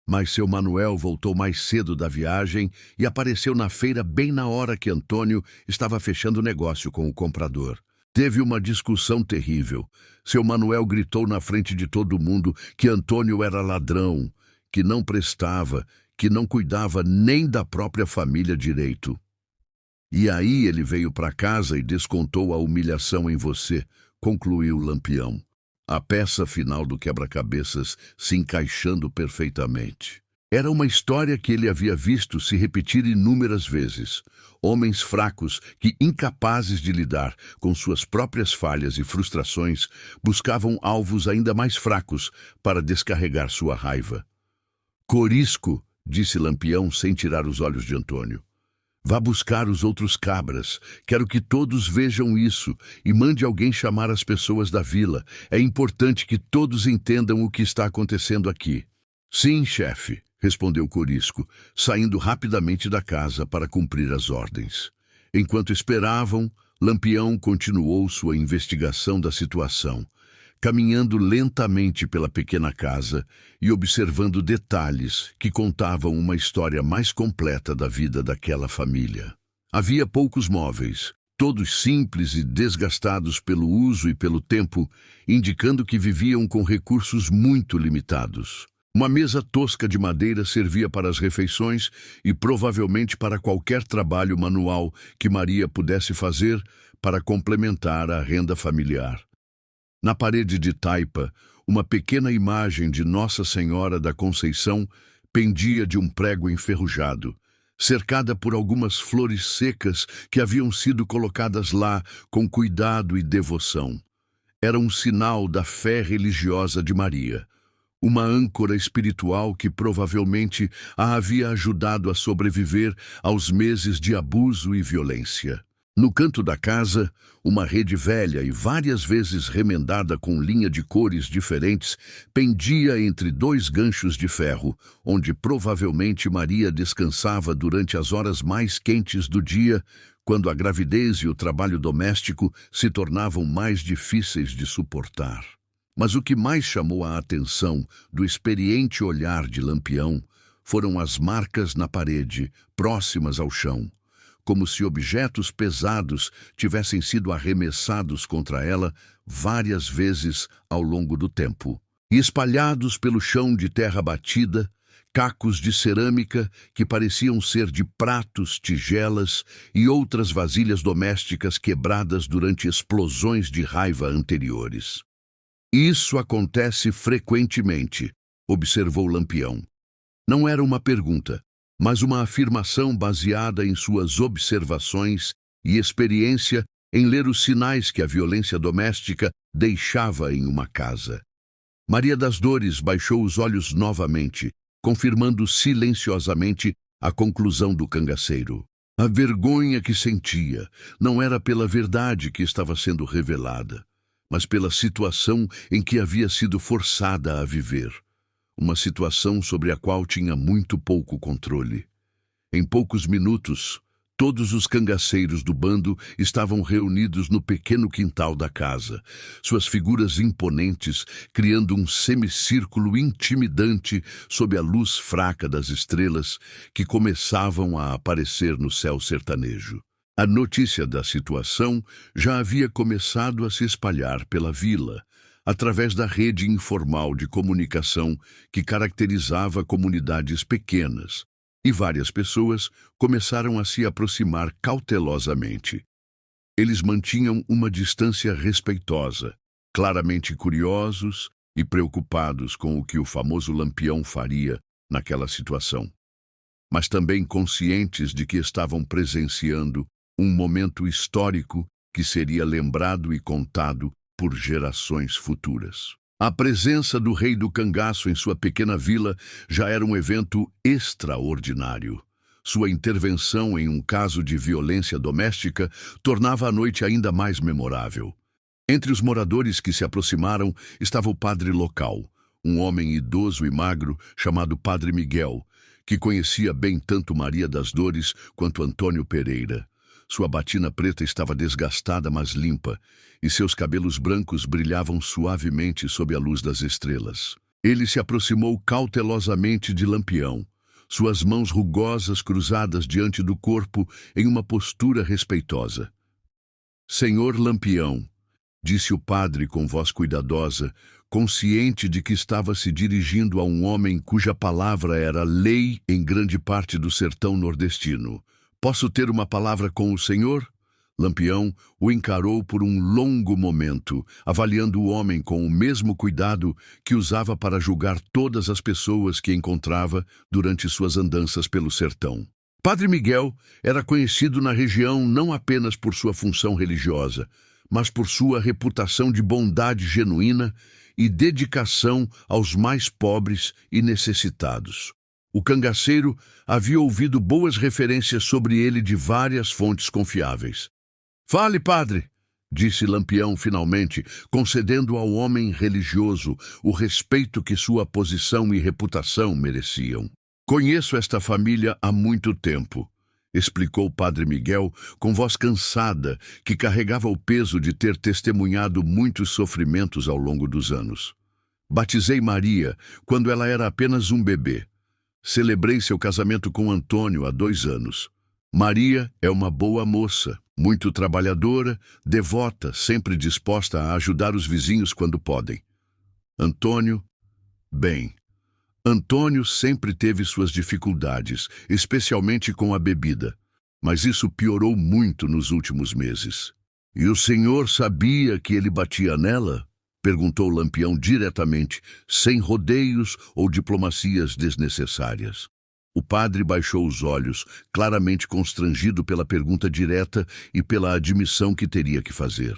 Mas seu Manuel voltou mais cedo da viagem e apareceu na feira bem na hora que Antônio estava fechando negócio com o comprador. Teve uma discussão terrível. Seu Manuel gritou na frente de todo mundo que Antônio era ladrão, que não prestava, que não cuidava nem da própria família direito. E aí ele veio para casa e descontou a humilhação em você, concluiu Lampião, a peça final do quebra-cabeças se encaixando perfeitamente. Era uma história que ele havia visto se repetir inúmeras vezes. Homens fracos que, incapazes de lidar com suas próprias falhas e frustrações, buscavam alvos ainda mais fracos para descarregar sua raiva. Corisco, disse Lampião sem tirar os olhos de Antônio. Vá buscar os outros cabras. Quero que todos vejam isso e mande alguém chamar as pessoas da vila. É importante que todos entendam o que está acontecendo aqui. Sim, chefe, respondeu Corisco, saindo rapidamente da casa para cumprir as ordens. Enquanto esperavam, Lampião continuou sua investigação da situação, caminhando lentamente pela pequena casa e observando detalhes que contavam uma história mais completa da vida daquela família. Havia poucos móveis, todos simples e desgastados pelo uso e pelo tempo, indicando que viviam com recursos muito limitados. Uma mesa tosca de madeira servia para as refeições e provavelmente para qualquer trabalho manual que Maria pudesse fazer para complementar a renda familiar. Na parede de taipa, uma pequena imagem de Nossa Senhora da Conceição pendia de um prego enferrujado, cercada por algumas flores secas que haviam sido colocadas lá com cuidado e devoção. Era um sinal da fé religiosa de Maria, uma âncora espiritual que provavelmente a havia ajudado a sobreviver aos meses de abuso e violência. No canto da casa, uma rede velha e várias vezes remendada com linha de cores diferentes pendia entre dois ganchos de ferro, onde provavelmente Maria descansava durante as horas mais quentes do dia, quando a gravidez e o trabalho doméstico se tornavam mais difíceis de suportar. Mas o que mais chamou a atenção do experiente olhar de Lampião foram as marcas na parede, próximas ao chão, como se objetos pesados tivessem sido arremessados contra ela várias vezes ao longo do tempo. E espalhados pelo chão de terra batida, cacos de cerâmica que pareciam ser de pratos, tigelas e outras vasilhas domésticas quebradas durante explosões de raiva anteriores. Isso acontece frequentemente, observou Lampião. Não era uma pergunta, mas uma afirmação baseada em suas observações e experiência em ler os sinais que a violência doméstica deixava em uma casa. Maria das Dores baixou os olhos novamente, confirmando silenciosamente a conclusão do cangaceiro. A vergonha que sentia não era pela verdade que estava sendo revelada, mas pela situação em que havia sido forçada a viver. Uma situação sobre a qual tinha muito pouco controle. Em poucos minutos, todos os cangaceiros do bando estavam reunidos no pequeno quintal da casa, suas figuras imponentes criando um semicírculo intimidante sob a luz fraca das estrelas que começavam a aparecer no céu sertanejo. A notícia da situação já havia começado a se espalhar pela vila, através da rede informal de comunicação que caracterizava comunidades pequenas, e várias pessoas começaram a se aproximar cautelosamente. Eles mantinham uma distância respeitosa, claramente curiosos e preocupados com o que o famoso Lampião faria naquela situação, mas também conscientes de que estavam presenciando um momento histórico que seria lembrado e contado por gerações futuras. A presença do rei do cangaço em sua pequena vila já era um evento extraordinário. Sua intervenção em um caso de violência doméstica tornava a noite ainda mais memorável. Entre os moradores que se aproximaram estava o padre local, um homem idoso e magro chamado Padre Miguel, que conhecia bem tanto Maria das Dores quanto Antônio Pereira. Sua batina preta estava desgastada, mas limpa, e seus cabelos brancos brilhavam suavemente sob a luz das estrelas. Ele se aproximou cautelosamente de Lampião, suas mãos rugosas cruzadas diante do corpo em uma postura respeitosa. Senhor Lampião, disse o padre com voz cuidadosa, consciente de que estava se dirigindo a um homem cuja palavra era lei em grande parte do sertão nordestino. Posso ter uma palavra com o senhor? Lampião o encarou por um longo momento, avaliando o homem com o mesmo cuidado que usava para julgar todas as pessoas que encontrava durante suas andanças pelo sertão. Padre Miguel era conhecido na região não apenas por sua função religiosa, mas por sua reputação de bondade genuína e dedicação aos mais pobres e necessitados. O cangaceiro havia ouvido boas referências sobre ele de várias fontes confiáveis. "Fale, padre", disse Lampião finalmente, concedendo ao homem religioso o respeito que sua posição e reputação mereciam. "Conheço esta família há muito tempo", explicou Padre Miguel com voz cansada que carregava o peso de ter testemunhado muitos sofrimentos ao longo dos anos. "Batizei Maria quando ela era apenas um bebê. Celebrei seu casamento com Antônio há 2 anos. Maria é uma boa moça, muito trabalhadora, devota, sempre disposta a ajudar os vizinhos quando podem. Antônio, bem, Antônio sempre teve suas dificuldades, especialmente com a bebida, mas isso piorou muito nos últimos meses." "E o senhor sabia que ele batia nela?" perguntou Lampião diretamente, sem rodeios ou diplomacias desnecessárias. O padre baixou os olhos, claramente constrangido pela pergunta direta e pela admissão que teria que fazer.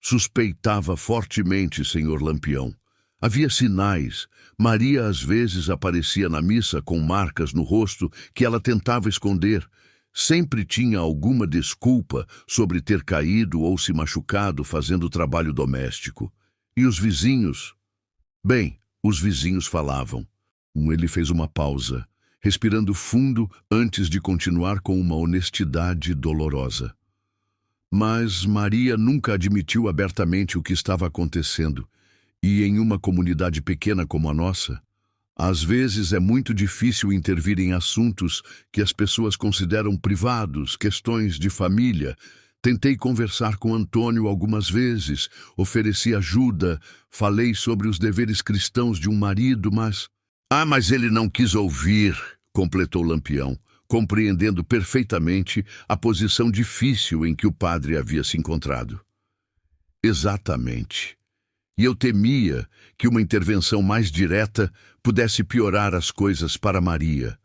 "Suspeitava fortemente, senhor Lampião. Havia sinais. Maria às vezes aparecia na missa com marcas no rosto que ela tentava esconder. Sempre tinha alguma desculpa sobre ter caído ou se machucado fazendo trabalho doméstico. E os vizinhos? Bem, os vizinhos falavam." Ele fez uma pausa, respirando fundo antes de continuar com uma honestidade dolorosa. "Mas Maria nunca admitiu abertamente o que estava acontecendo. E em uma comunidade pequena como a nossa, às vezes é muito difícil intervir em assuntos que as pessoas consideram privados, questões de família. Tentei conversar com Antônio algumas vezes, ofereci ajuda, falei sobre os deveres cristãos de um marido, mas..." Mas ele não quis ouvir", completou Lampião, compreendendo perfeitamente a posição difícil em que o padre havia se encontrado. "Exatamente. E eu temia que uma intervenção mais direta pudesse piorar as coisas para Maria,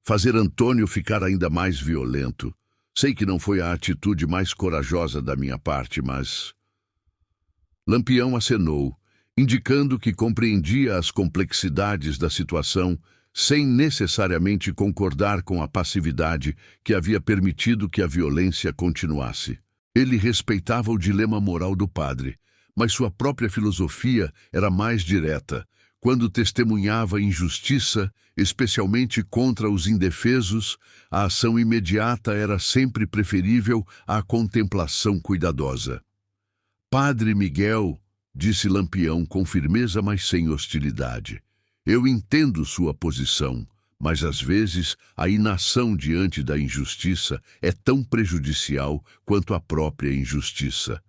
fazer Antônio ficar ainda mais violento. Sei que não foi a atitude mais corajosa da minha parte, mas..." Lampião acenou, indicando que compreendia as complexidades da situação sem necessariamente concordar com a passividade que havia permitido que a violência continuasse. Ele respeitava o dilema moral do padre, mas sua própria filosofia era mais direta. Quando testemunhava injustiça, especialmente contra os indefesos, a ação imediata era sempre preferível à contemplação cuidadosa. "Padre Miguel", disse Lampião com firmeza, mas sem hostilidade, "eu entendo sua posição, mas às vezes a inação diante da injustiça é tão prejudicial quanto a própria injustiça.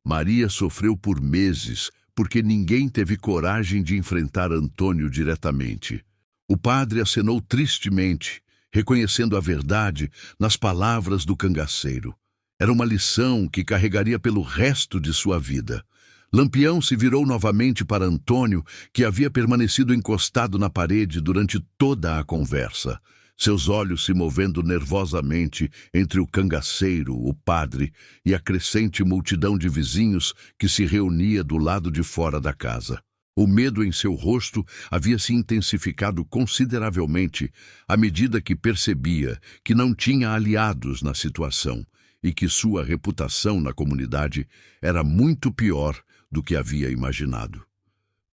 Maria sofreu por meses porque ninguém teve coragem de enfrentar Antônio diretamente." O padre acenou tristemente, reconhecendo a verdade nas palavras do cangaceiro. Era uma lição que carregaria pelo resto de sua vida. Lampião se virou novamente para Antônio, que havia permanecido encostado na parede durante toda a conversa, seus olhos se movendo nervosamente entre o cangaceiro, o padre e a crescente multidão de vizinhos que se reunia do lado de fora da casa. O medo em seu rosto havia se intensificado consideravelmente à medida que percebia que não tinha aliados na situação e que sua reputação na comunidade era muito pior do que havia imaginado.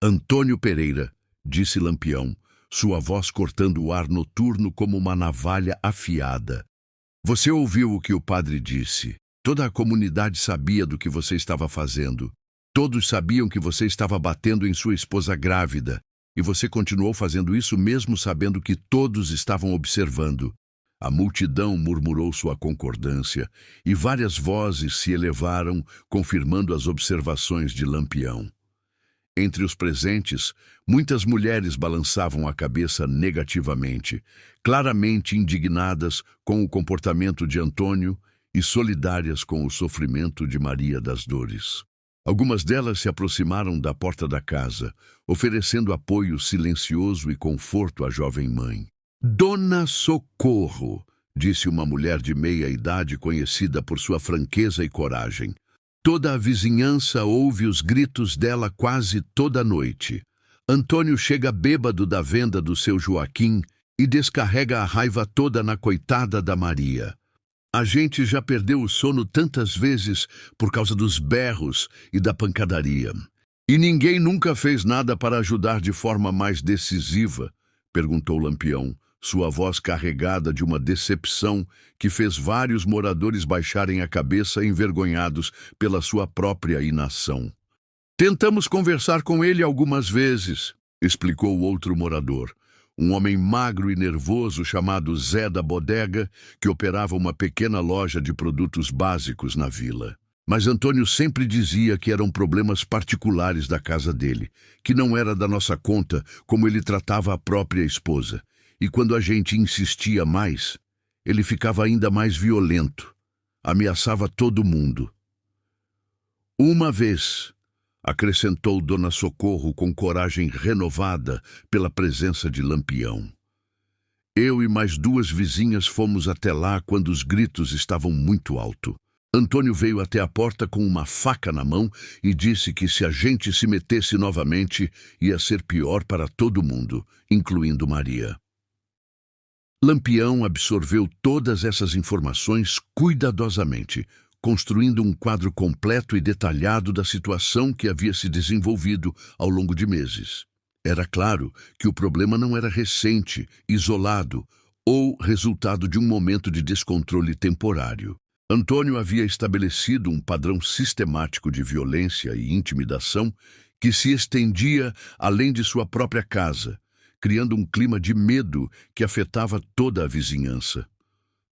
"Antônio Pereira", disse Lampião, sua voz cortando o ar noturno como uma navalha afiada. "Você ouviu o que o padre disse. Toda a comunidade sabia do que você estava fazendo. Todos sabiam que você estava batendo em sua esposa grávida, e você continuou fazendo isso mesmo sabendo que todos estavam observando. A multidão murmurou sua concordância e várias vozes se elevaram, confirmando as observações de Lampião. Entre os presentes, muitas mulheres balançavam a cabeça negativamente, claramente indignadas com o comportamento de Antônio e solidárias com o sofrimento de Maria das Dores. Algumas delas se aproximaram da porta da casa, oferecendo apoio silencioso e conforto à jovem mãe. Dona Socorro, disse uma mulher de meia-idade conhecida por sua franqueza e coragem. Toda a vizinhança ouve os gritos dela quase toda noite. Antônio chega bêbado da venda do seu Joaquim e descarrega a raiva toda na coitada da Maria. A gente já perdeu o sono tantas vezes por causa dos berros e da pancadaria. E ninguém nunca fez nada para ajudar de forma mais decisiva? Perguntou Lampião, sua voz carregada de uma decepção que fez vários moradores baixarem a cabeça envergonhados pela sua própria inação. Tentamos conversar com ele algumas vezes, explicou outro morador, um homem magro e nervoso chamado Zé da Bodega, que operava uma pequena loja de produtos básicos na vila. Mas Antônio sempre dizia que eram problemas particulares da casa dele, que não era da nossa conta como ele tratava a própria esposa. E quando a gente insistia mais, ele ficava ainda mais violento, ameaçava todo mundo. Uma vez, acrescentou Dona Socorro com coragem renovada pela presença de Lampião. Eu e mais duas vizinhas fomos até lá quando os gritos estavam muito alto. Antônio veio até a porta com uma faca na mão e disse que se a gente se metesse novamente, ia ser pior para todo mundo, incluindo Maria. Lampião absorveu todas essas informações cuidadosamente, construindo um quadro completo e detalhado da situação que havia se desenvolvido ao longo de meses. Era claro que o problema não era recente, isolado ou resultado de um momento de descontrole temporário. Antônio havia estabelecido um padrão sistemático de violência e intimidação que se estendia além de sua própria casa, criando um clima de medo que afetava toda a vizinhança.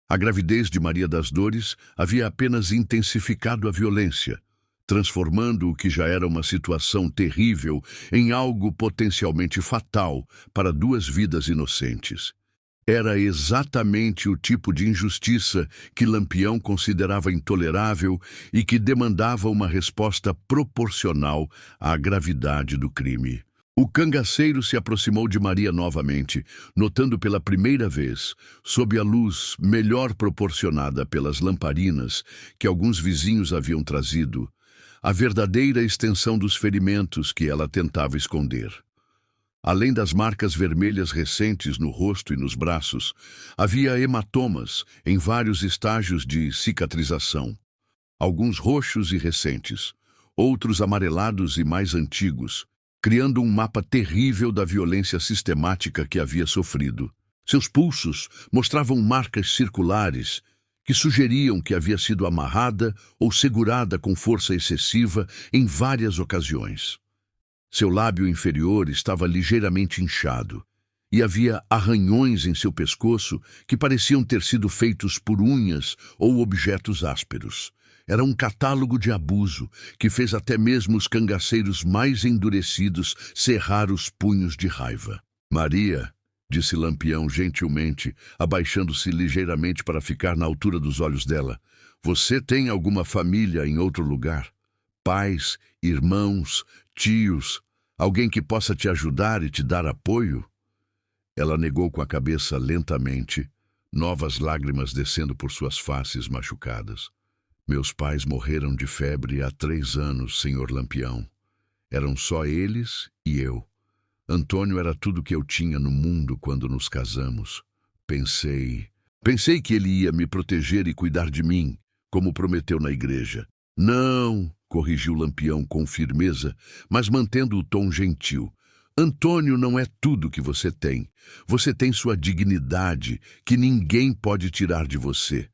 A gravidez de Maria das Dores havia apenas intensificado a violência, transformando o que já era uma situação terrível em algo potencialmente fatal para duas vidas inocentes. Era exatamente o tipo de injustiça que Lampião considerava intolerável e que demandava uma resposta proporcional à gravidade do crime. O cangaceiro se aproximou de Maria novamente, notando pela primeira vez, sob a luz melhor proporcionada pelas lamparinas que alguns vizinhos haviam trazido, a verdadeira extensão dos ferimentos que ela tentava esconder. Além das marcas vermelhas recentes no rosto e nos braços, havia hematomas em vários estágios de cicatrização. Alguns roxos e recentes, outros amarelados e mais antigos, criando um mapa terrível da violência sistemática que havia sofrido. Seus pulsos mostravam marcas circulares que sugeriam que havia sido amarrada ou segurada com força excessiva em várias ocasiões. Seu lábio inferior estava ligeiramente inchado e havia arranhões em seu pescoço que pareciam ter sido feitos por unhas ou objetos ásperos. Era um catálogo de abuso que fez até mesmo os cangaceiros mais endurecidos cerrar os punhos de raiva. Maria, disse Lampião gentilmente, abaixando-se ligeiramente para ficar na altura dos olhos dela, você tem alguma família em outro lugar? Pais, irmãos, tios, alguém que possa te ajudar e te dar apoio? Ela negou com a cabeça lentamente, novas lágrimas descendo por suas faces machucadas. Meus pais morreram de febre há 3 anos, senhor Lampião. Eram só eles e eu. Antônio era tudo que eu tinha no mundo quando nos casamos. Pensei que ele ia me proteger e cuidar de mim, como prometeu na igreja. Não, corrigiu Lampião com firmeza, mas mantendo o tom gentil. Antônio não é tudo que você tem. Você tem sua dignidade, que ninguém pode tirar de você.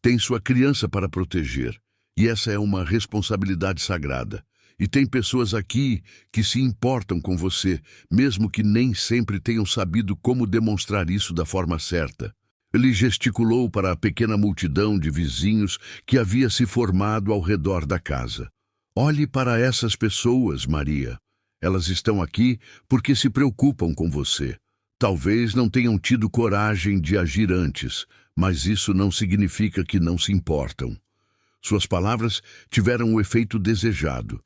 Tem sua criança para proteger, e essa é uma responsabilidade sagrada. E tem pessoas aqui que se importam com você, mesmo que nem sempre tenham sabido como demonstrar isso da forma certa. Ele gesticulou para a pequena multidão de vizinhos que havia se formado ao redor da casa. Olhe para essas pessoas, Maria. Elas estão aqui porque se preocupam com você. Talvez não tenham tido coragem de agir antes, mas isso não significa que não se importam. Suas palavras tiveram o efeito desejado.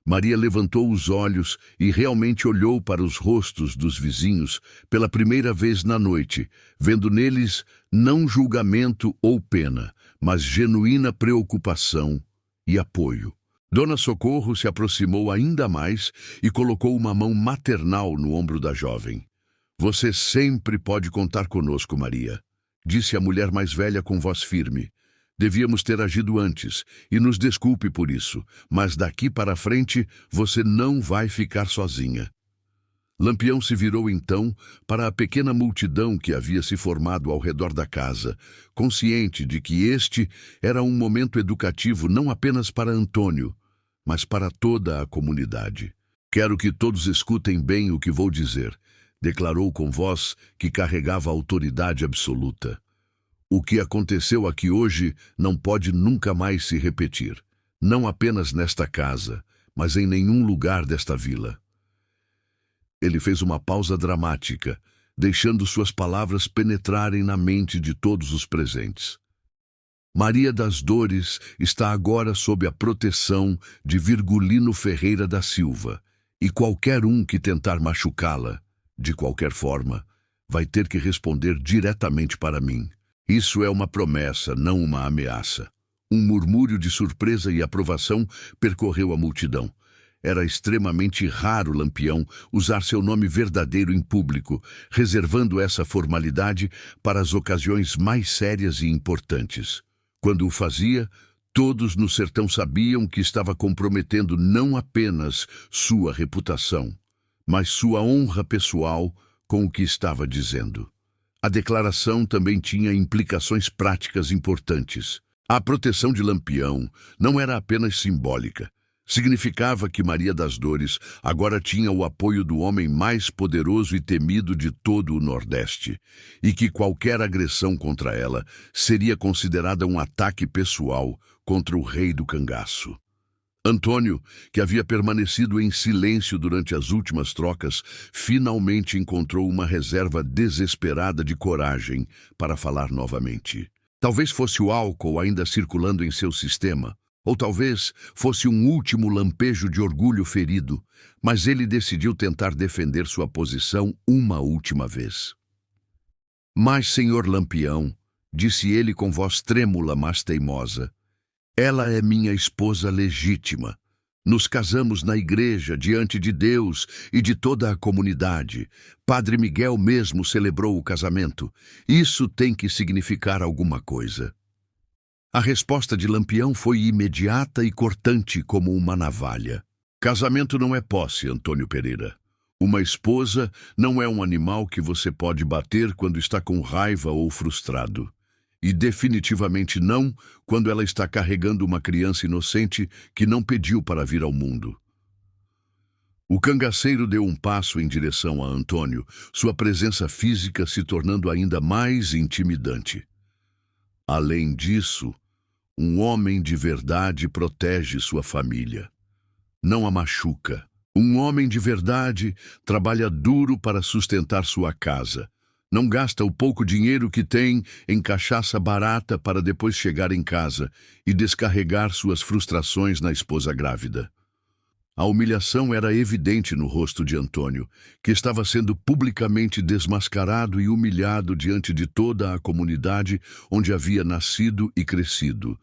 Maria levantou os olhos e realmente olhou para os rostos dos vizinhos pela primeira vez na noite, vendo neles não julgamento ou pena, mas genuína preocupação e apoio. Dona Socorro se aproximou ainda mais e colocou uma mão maternal no ombro da jovem. Você sempre pode contar conosco, Maria, disse a mulher mais velha com voz firme. Devíamos ter agido antes, e nos desculpe por isso, mas daqui para frente você não vai ficar sozinha. Lampião se virou então para a pequena multidão que havia se formado ao redor da casa, consciente de que este era um momento educativo não apenas para Antônio, mas para toda a comunidade. Quero que todos escutem bem o que vou dizer, declarou com voz que carregava autoridade absoluta. O que aconteceu aqui hoje não pode nunca mais se repetir, não apenas nesta casa, mas em nenhum lugar desta vila. Ele fez uma pausa dramática, deixando suas palavras penetrarem na mente de todos os presentes. Maria das Dores está agora sob a proteção de Virgulino Ferreira da Silva, e qualquer um que tentar machucá-la, de qualquer forma, vai ter que responder diretamente para mim. Isso é uma promessa, não uma ameaça. Um murmúrio de surpresa e aprovação percorreu a multidão. Era extremamente raro Lampião usar seu nome verdadeiro em público, reservando essa formalidade para as ocasiões mais sérias e importantes. Quando o fazia, todos no sertão sabiam que estava comprometendo não apenas sua reputação, mas sua honra pessoal com o que estava dizendo. A declaração também tinha implicações práticas importantes. A proteção de Lampião não era apenas simbólica. Significava que Maria das Dores agora tinha o apoio do homem mais poderoso e temido de todo o Nordeste, e que qualquer agressão contra ela seria considerada um ataque pessoal contra o rei do cangaço. Antônio, que havia permanecido em silêncio durante as últimas trocas, finalmente encontrou uma reserva desesperada de coragem para falar novamente. Talvez fosse o álcool ainda circulando em seu sistema, ou talvez fosse um último lampejo de orgulho ferido, mas ele decidiu tentar defender sua posição uma última vez. Mas, senhor Lampião, disse ele com voz trêmula, mas teimosa, ela é minha esposa legítima. Nos casamos na igreja, diante de Deus e de toda a comunidade. Padre Miguel mesmo celebrou o casamento. Isso tem que significar alguma coisa. A resposta de Lampião foi imediata e cortante como uma navalha. Casamento não é posse, Antônio Pereira. Uma esposa não é um animal que você pode bater quando está com raiva ou frustrado. E definitivamente não quando ela está carregando uma criança inocente que não pediu para vir ao mundo. O cangaceiro deu um passo em direção a Antônio, sua presença física se tornando ainda mais intimidante. Além disso, um homem de verdade protege sua família. Não a machuca. Um homem de verdade trabalha duro para sustentar sua casa. Não gasta o pouco dinheiro que tem em cachaça barata para depois chegar em casa e descarregar suas frustrações na esposa grávida. A humilhação era evidente no rosto de Antônio, que estava sendo publicamente desmascarado e humilhado diante de toda a comunidade onde havia nascido e crescido.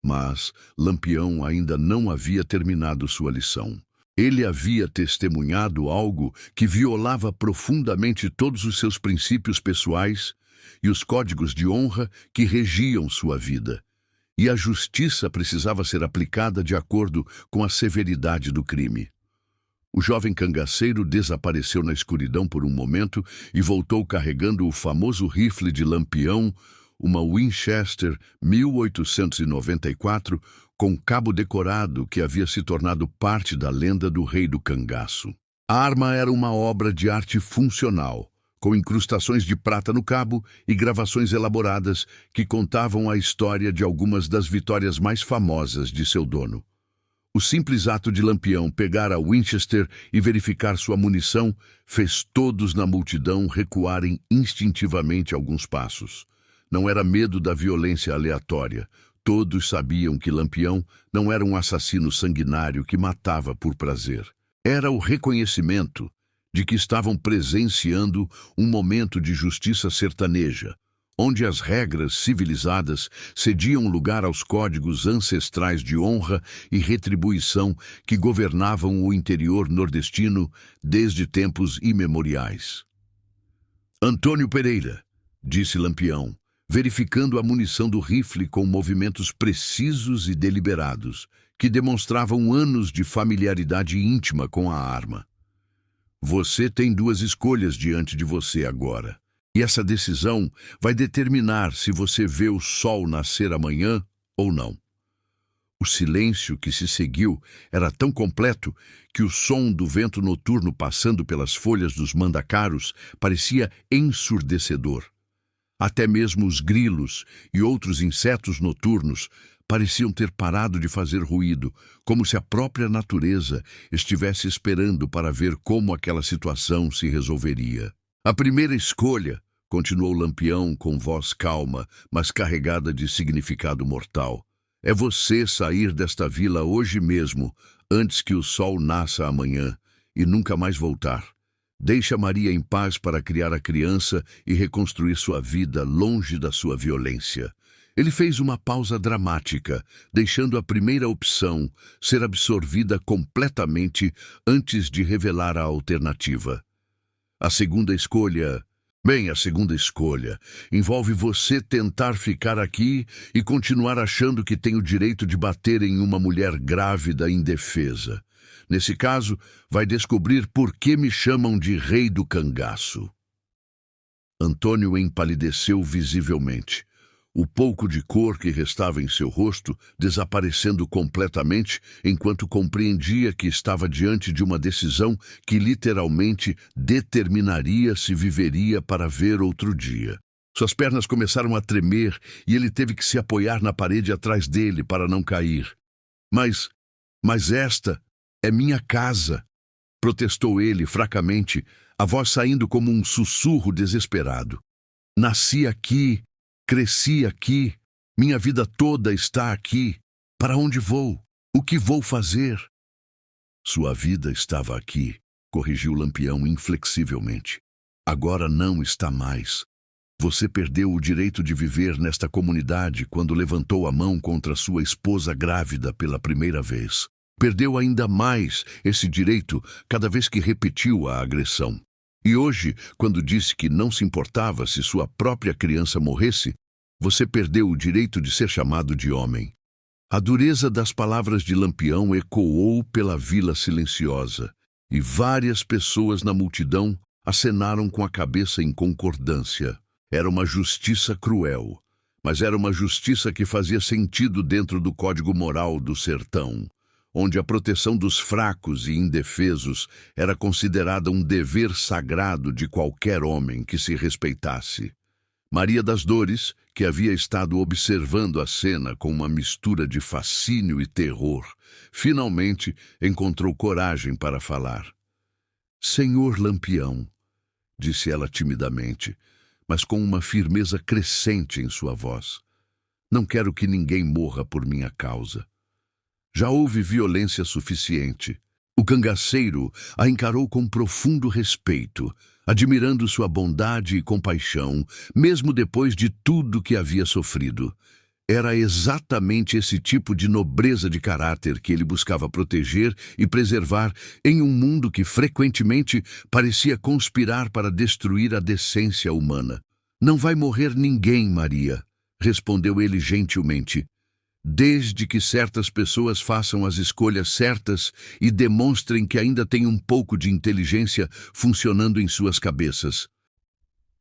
Mas Lampião ainda não havia terminado sua lição. Ele havia testemunhado algo que violava profundamente todos os seus princípios pessoais e os códigos de honra que regiam sua vida. E a justiça precisava ser aplicada de acordo com a severidade do crime. O jovem cangaceiro desapareceu na escuridão por um momento e voltou carregando o famoso rifle de Lampião, uma Winchester 1894, com cabo decorado que havia se tornado parte da lenda do rei do cangaço. A arma era uma obra de arte funcional, com incrustações de prata no cabo e gravações elaboradas que contavam a história de algumas das vitórias mais famosas de seu dono. O simples ato de Lampião pegar a Winchester e verificar sua munição fez todos na multidão recuarem instintivamente alguns passos. Não era medo da violência aleatória. Todos sabiam que Lampião não era um assassino sanguinário que matava por prazer. Era o reconhecimento de que estavam presenciando um momento de justiça sertaneja, onde as regras civilizadas cediam lugar aos códigos ancestrais de honra e retribuição que governavam o interior nordestino desde tempos imemoriais. Antônio Pereira, disse Lampião, verificando a munição do rifle com movimentos precisos e deliberados, que demonstravam anos de familiaridade íntima com a arma. Você tem duas escolhas diante de você agora. E essa decisão vai determinar se você vê o sol nascer amanhã ou não. O silêncio que se seguiu era tão completo que o som do vento noturno passando pelas folhas dos mandacaros parecia ensurdecedor. Até mesmo os grilos e outros insetos noturnos pareciam ter parado de fazer ruído, como se a própria natureza estivesse esperando para ver como aquela situação se resolveria. A primeira escolha, continuou Lampião com voz calma, mas carregada de significado mortal, é você sair desta vila hoje mesmo, antes que o sol nasça amanhã, e nunca mais voltar. Deixa Maria em paz para criar a criança e reconstruir sua vida longe da sua violência. Ele fez uma pausa dramática, deixando a primeira opção ser absorvida completamente antes de revelar a alternativa. A segunda escolha envolve você tentar ficar aqui e continuar achando que tem o direito de bater em uma mulher grávida e indefesa. Nesse caso, vai descobrir por que me chamam de Rei do Cangaço. Antônio empalideceu visivelmente. O pouco de cor que restava em seu rosto desaparecendo completamente enquanto compreendia que estava diante de uma decisão que literalmente determinaria se viveria para ver outro dia. Suas pernas começaram a tremer e ele teve que se apoiar na parede atrás dele para não cair. Mas esta é minha casa, protestou ele fracamente, a voz saindo como um sussurro desesperado. Nasci aqui. Cresci aqui, minha vida toda está aqui. Para onde vou? O que vou fazer? Sua vida estava aqui, corrigiu Lampião inflexivelmente. Agora não está mais. Você perdeu o direito de viver nesta comunidade quando levantou a mão contra sua esposa grávida pela primeira vez. Perdeu ainda mais esse direito cada vez que repetiu a agressão. E hoje, quando disse que não se importava se sua própria criança morresse, você perdeu o direito de ser chamado de homem. A dureza das palavras de Lampião ecoou pela vila silenciosa, e várias pessoas na multidão acenaram com a cabeça em concordância. Era uma justiça cruel, mas era uma justiça que fazia sentido dentro do código moral do sertão, onde a proteção dos fracos e indefesos era considerada um dever sagrado de qualquer homem que se respeitasse. Maria das Dores, que havia estado observando a cena com uma mistura de fascínio e terror, finalmente encontrou coragem para falar. Senhor Lampião, disse ela timidamente, mas com uma firmeza crescente em sua voz, não quero que ninguém morra por minha causa. Já houve violência suficiente. O cangaceiro a encarou com profundo respeito, admirando sua bondade e compaixão, mesmo depois de tudo que havia sofrido. Era exatamente esse tipo de nobreza de caráter que ele buscava proteger e preservar em um mundo que frequentemente parecia conspirar para destruir a decência humana. Não vai morrer ninguém, Maria, respondeu ele gentilmente. Desde que certas pessoas façam as escolhas certas e demonstrem que ainda têm um pouco de inteligência funcionando em suas cabeças.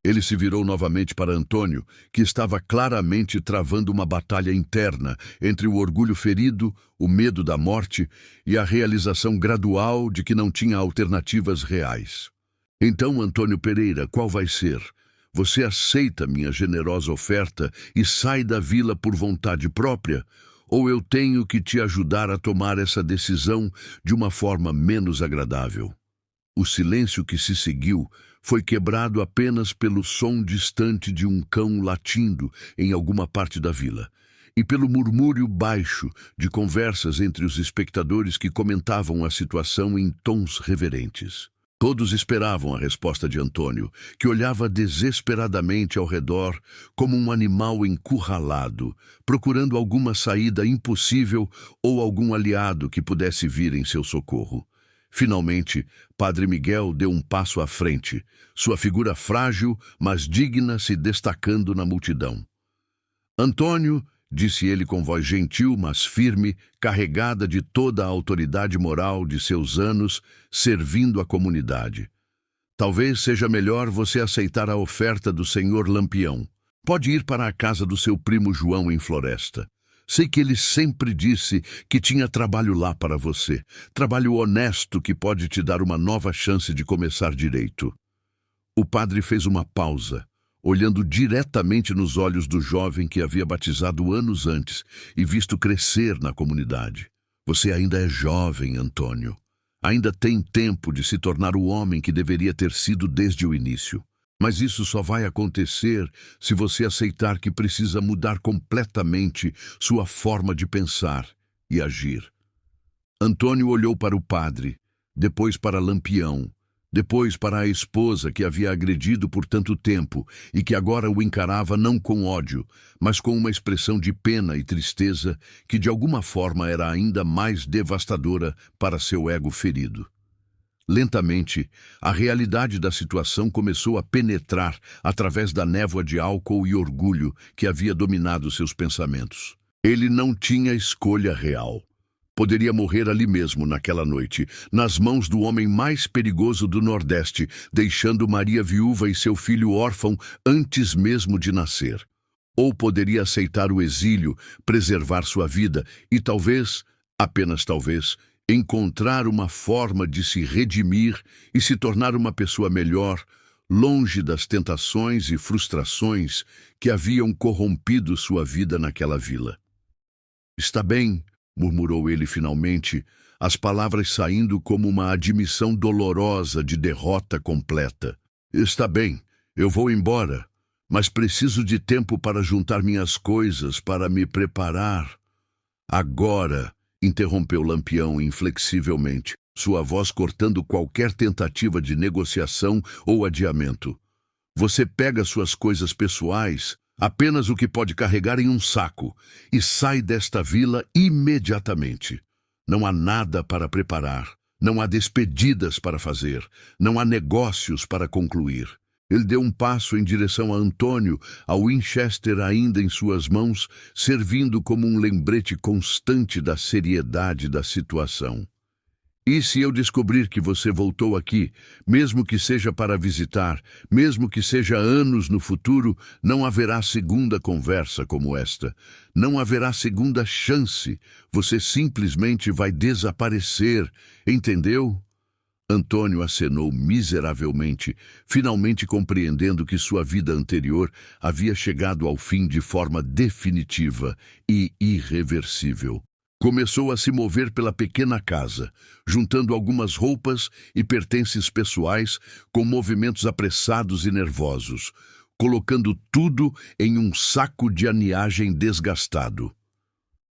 Ele se virou novamente para Antônio, que estava claramente travando uma batalha interna entre o orgulho ferido, o medo da morte e a realização gradual de que não tinha alternativas reais. Então, Antônio Pereira, qual vai ser? Você aceita minha generosa oferta e sai da vila por vontade própria? Ou eu tenho que te ajudar a tomar essa decisão de uma forma menos agradável? O silêncio que se seguiu foi quebrado apenas pelo som distante de um cão latindo em alguma parte da vila e pelo murmúrio baixo de conversas entre os espectadores que comentavam a situação em tons reverentes. Todos esperavam a resposta de Antônio, que olhava desesperadamente ao redor como um animal encurralado, procurando alguma saída impossível ou algum aliado que pudesse vir em seu socorro. Finalmente, Padre Miguel deu um passo à frente, sua figura frágil, mas digna, se destacando na multidão. Antônio, disse ele com voz gentil, mas firme, carregada de toda a autoridade moral de seus anos, servindo a comunidade. Talvez seja melhor você aceitar a oferta do senhor Lampião. Pode ir para a casa do seu primo João em Floresta. Sei que ele sempre disse que tinha trabalho lá para você. Trabalho honesto que pode te dar uma nova chance de começar direito. O padre fez uma pausa, olhando diretamente nos olhos do jovem que havia batizado anos antes e visto crescer na comunidade. Você ainda é jovem, Antônio. Ainda tem tempo de se tornar o homem que deveria ter sido desde o início. Mas isso só vai acontecer se você aceitar que precisa mudar completamente sua forma de pensar e agir. Antônio olhou para o padre, depois para Lampião, depois para a esposa que havia agredido por tanto tempo e que agora o encarava não com ódio, mas com uma expressão de pena e tristeza que de alguma forma era ainda mais devastadora para seu ego ferido. Lentamente, a realidade da situação começou a penetrar através da névoa de álcool e orgulho que havia dominado seus pensamentos. Ele não tinha escolha real. Poderia morrer ali mesmo naquela noite, nas mãos do homem mais perigoso do Nordeste, deixando Maria viúva e seu filho órfão antes mesmo de nascer. Ou poderia aceitar o exílio, preservar sua vida e talvez, apenas talvez, encontrar uma forma de se redimir e se tornar uma pessoa melhor, longe das tentações e frustrações que haviam corrompido sua vida naquela vila. Está bem, murmurou ele finalmente, as palavras saindo como uma admissão dolorosa de derrota completa. Está bem, eu vou embora, mas preciso de tempo para juntar minhas coisas, para me preparar. Agora, interrompeu Lampião inflexivelmente, sua voz cortando qualquer tentativa de negociação ou adiamento. Você pega suas coisas pessoais, apenas o que pode carregar em um saco, e sai desta vila imediatamente. Não há nada para preparar, não há despedidas para fazer, não há negócios para concluir. Ele deu um passo em direção a Antônio, a Winchester ainda em suas mãos, servindo como um lembrete constante da seriedade da situação. E se eu descobrir que você voltou aqui, mesmo que seja para visitar, mesmo que seja anos no futuro, não haverá segunda conversa como esta. Não haverá segunda chance. Você simplesmente vai desaparecer, entendeu? Antônio acenou miseravelmente, finalmente compreendendo que sua vida anterior havia chegado ao fim de forma definitiva e irreversível. Começou a se mover pela pequena casa, juntando algumas roupas e pertences pessoais com movimentos apressados e nervosos, colocando tudo em um saco de aniagem desgastado.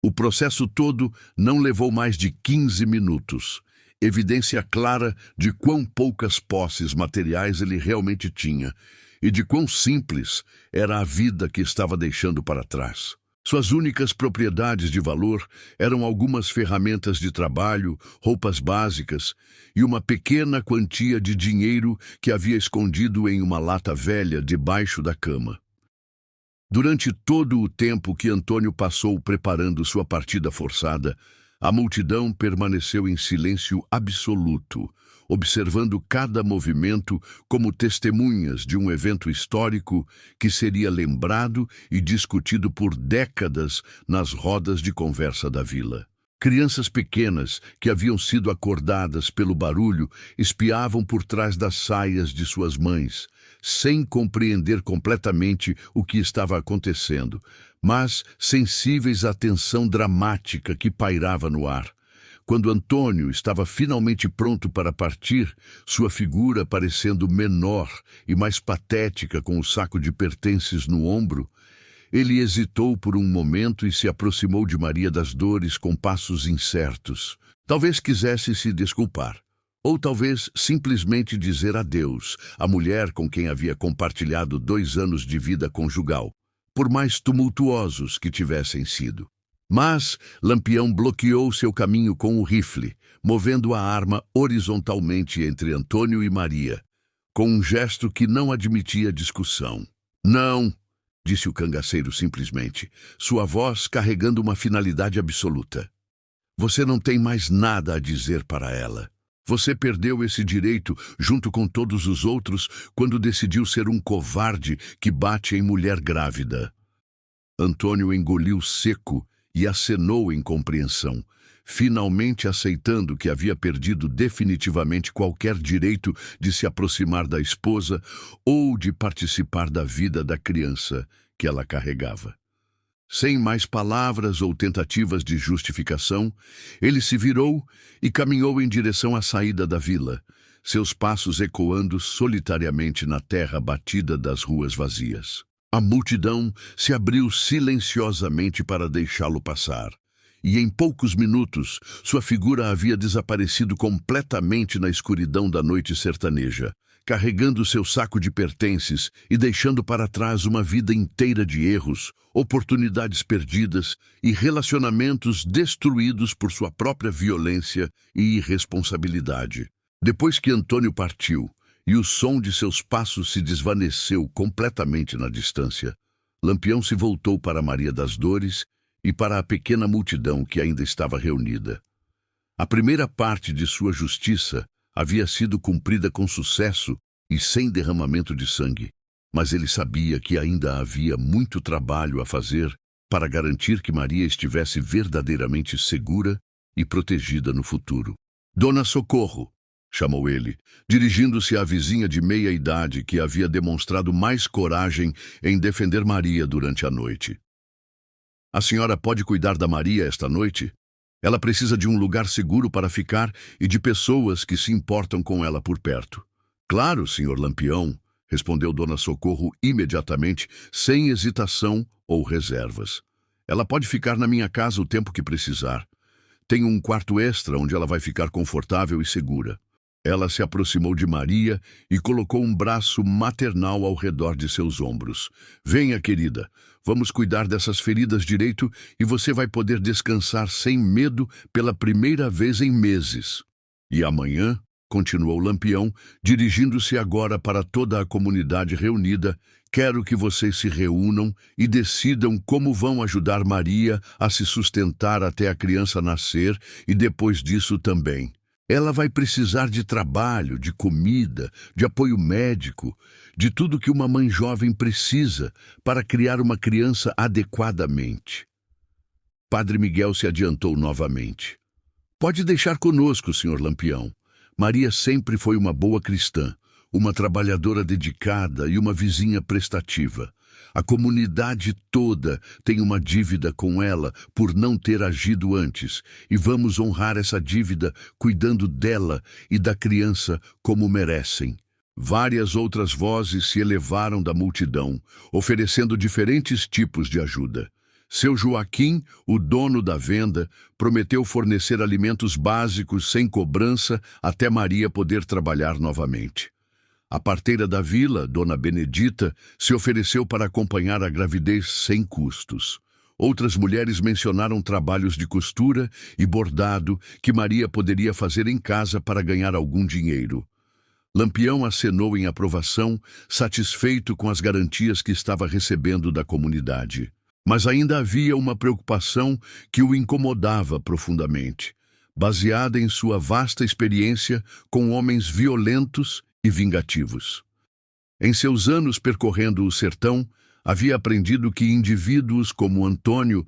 O processo todo não levou mais de 15 minutos. Evidência clara de quão poucas posses materiais ele realmente tinha e de quão simples era a vida que estava deixando para trás. Suas únicas propriedades de valor eram algumas ferramentas de trabalho, roupas básicas e uma pequena quantia de dinheiro que havia escondido em uma lata velha debaixo da cama. Durante todo o tempo que Antônio passou preparando sua partida forçada, a multidão permaneceu em silêncio absoluto, observando cada movimento como testemunhas de um evento histórico que seria lembrado e discutido por décadas nas rodas de conversa da vila. Crianças pequenas, que haviam sido acordadas pelo barulho, espiavam por trás das saias de suas mães, sem compreender completamente o que estava acontecendo, mas sensíveis à tensão dramática que pairava no ar. Quando Antônio estava finalmente pronto para partir, sua figura parecendo menor e mais patética com o saco de pertences no ombro, ele hesitou por um momento e se aproximou de Maria das Dores com passos incertos. Talvez quisesse se desculpar, ou talvez simplesmente dizer adeus à mulher com quem havia compartilhado 2 anos de vida conjugal, por mais tumultuosos que tivessem sido. Mas Lampião bloqueou seu caminho com o rifle, movendo a arma horizontalmente entre Antônio e Maria, com um gesto que não admitia discussão. "Não", disse o cangaceiro simplesmente, sua voz carregando uma finalidade absoluta. "Você não tem mais nada a dizer para ela. Você perdeu esse direito junto com todos os outros quando decidiu ser um covarde que bate em mulher grávida." Antônio engoliu seco e acenou em compreensão, finalmente aceitando que havia perdido definitivamente qualquer direito de se aproximar da esposa ou de participar da vida da criança que ela carregava. Sem mais palavras ou tentativas de justificação, ele se virou e caminhou em direção à saída da vila, seus passos ecoando solitariamente na terra batida das ruas vazias. A multidão se abriu silenciosamente para deixá-lo passar, e em poucos minutos sua figura havia desaparecido completamente na escuridão da noite sertaneja, carregando seu saco de pertences e deixando para trás uma vida inteira de erros, oportunidades perdidas e relacionamentos destruídos por sua própria violência e irresponsabilidade. Depois que Antônio partiu, e o som de seus passos se desvaneceu completamente na distância, Lampião se voltou para Maria das Dores e para a pequena multidão que ainda estava reunida. A primeira parte de sua justiça havia sido cumprida com sucesso e sem derramamento de sangue, mas ele sabia que ainda havia muito trabalho a fazer para garantir que Maria estivesse verdadeiramente segura e protegida no futuro. "Dona Socorro", chamou ele, dirigindo-se à vizinha de meia-idade que havia demonstrado mais coragem em defender Maria durante a noite. "A senhora pode cuidar da Maria esta noite? Ela precisa de um lugar seguro para ficar e de pessoas que se importam com ela por perto." "Claro, senhor Lampião", respondeu Dona Socorro imediatamente, sem hesitação ou reservas. "Ela pode ficar na minha casa o tempo que precisar. Tenho um quarto extra onde ela vai ficar confortável e segura." Ela se aproximou de Maria e colocou um braço maternal ao redor de seus ombros. "Venha, querida, vamos cuidar dessas feridas direito e você vai poder descansar sem medo pela primeira vez em meses." "E amanhã", continuou Lampião, dirigindo-se agora para toda a comunidade reunida, "quero que vocês se reúnam e decidam como vão ajudar Maria a se sustentar até a criança nascer e depois disso também. Ela vai precisar de trabalho, de comida, de apoio médico, de tudo que uma mãe jovem precisa para criar uma criança adequadamente." Padre Miguel se adiantou novamente. "Pode deixar conosco, senhor Lampião. Maria sempre foi uma boa cristã, uma trabalhadora dedicada e uma vizinha prestativa. A comunidade toda tem uma dívida com ela por não ter agido antes, e vamos honrar essa dívida cuidando dela e da criança como merecem." Várias outras vozes se elevaram da multidão, oferecendo diferentes tipos de ajuda. Seu Joaquim, o dono da venda, prometeu fornecer alimentos básicos sem cobrança até Maria poder trabalhar novamente. A parteira da vila, Dona Benedita, se ofereceu para acompanhar a gravidez sem custos. Outras mulheres mencionaram trabalhos de costura e bordado que Maria poderia fazer em casa para ganhar algum dinheiro. Lampião acenou em aprovação, satisfeito com as garantias que estava recebendo da comunidade. Mas ainda havia uma preocupação que o incomodava profundamente, baseada em sua vasta experiência com homens violentos e vingativos. Em seus anos percorrendo o sertão, havia aprendido que indivíduos como Antônio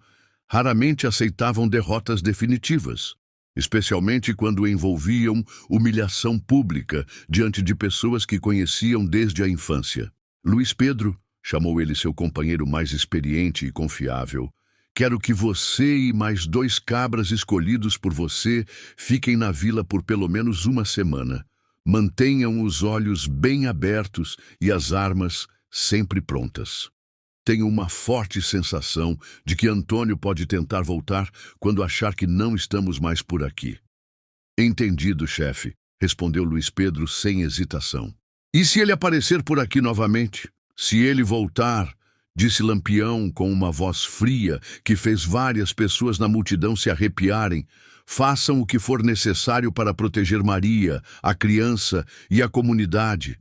raramente aceitavam derrotas definitivas, especialmente quando envolviam humilhação pública diante de pessoas que conheciam desde a infância. Luís Pedro, chamou ele seu companheiro mais experiente e confiável, quero que você e mais 2 cabras escolhidos por você fiquem na vila por pelo menos uma semana. Mantenham os olhos bem abertos e as armas sempre prontas. Tenho uma forte sensação de que Antônio pode tentar voltar quando achar que não estamos mais por aqui. Entendido, chefe, respondeu Luís Pedro sem hesitação. E se ele aparecer por aqui novamente? Se ele voltar, disse Lampião com uma voz fria que fez várias pessoas na multidão se arrepiarem, façam o que for necessário para proteger Maria, a criança e a comunidade.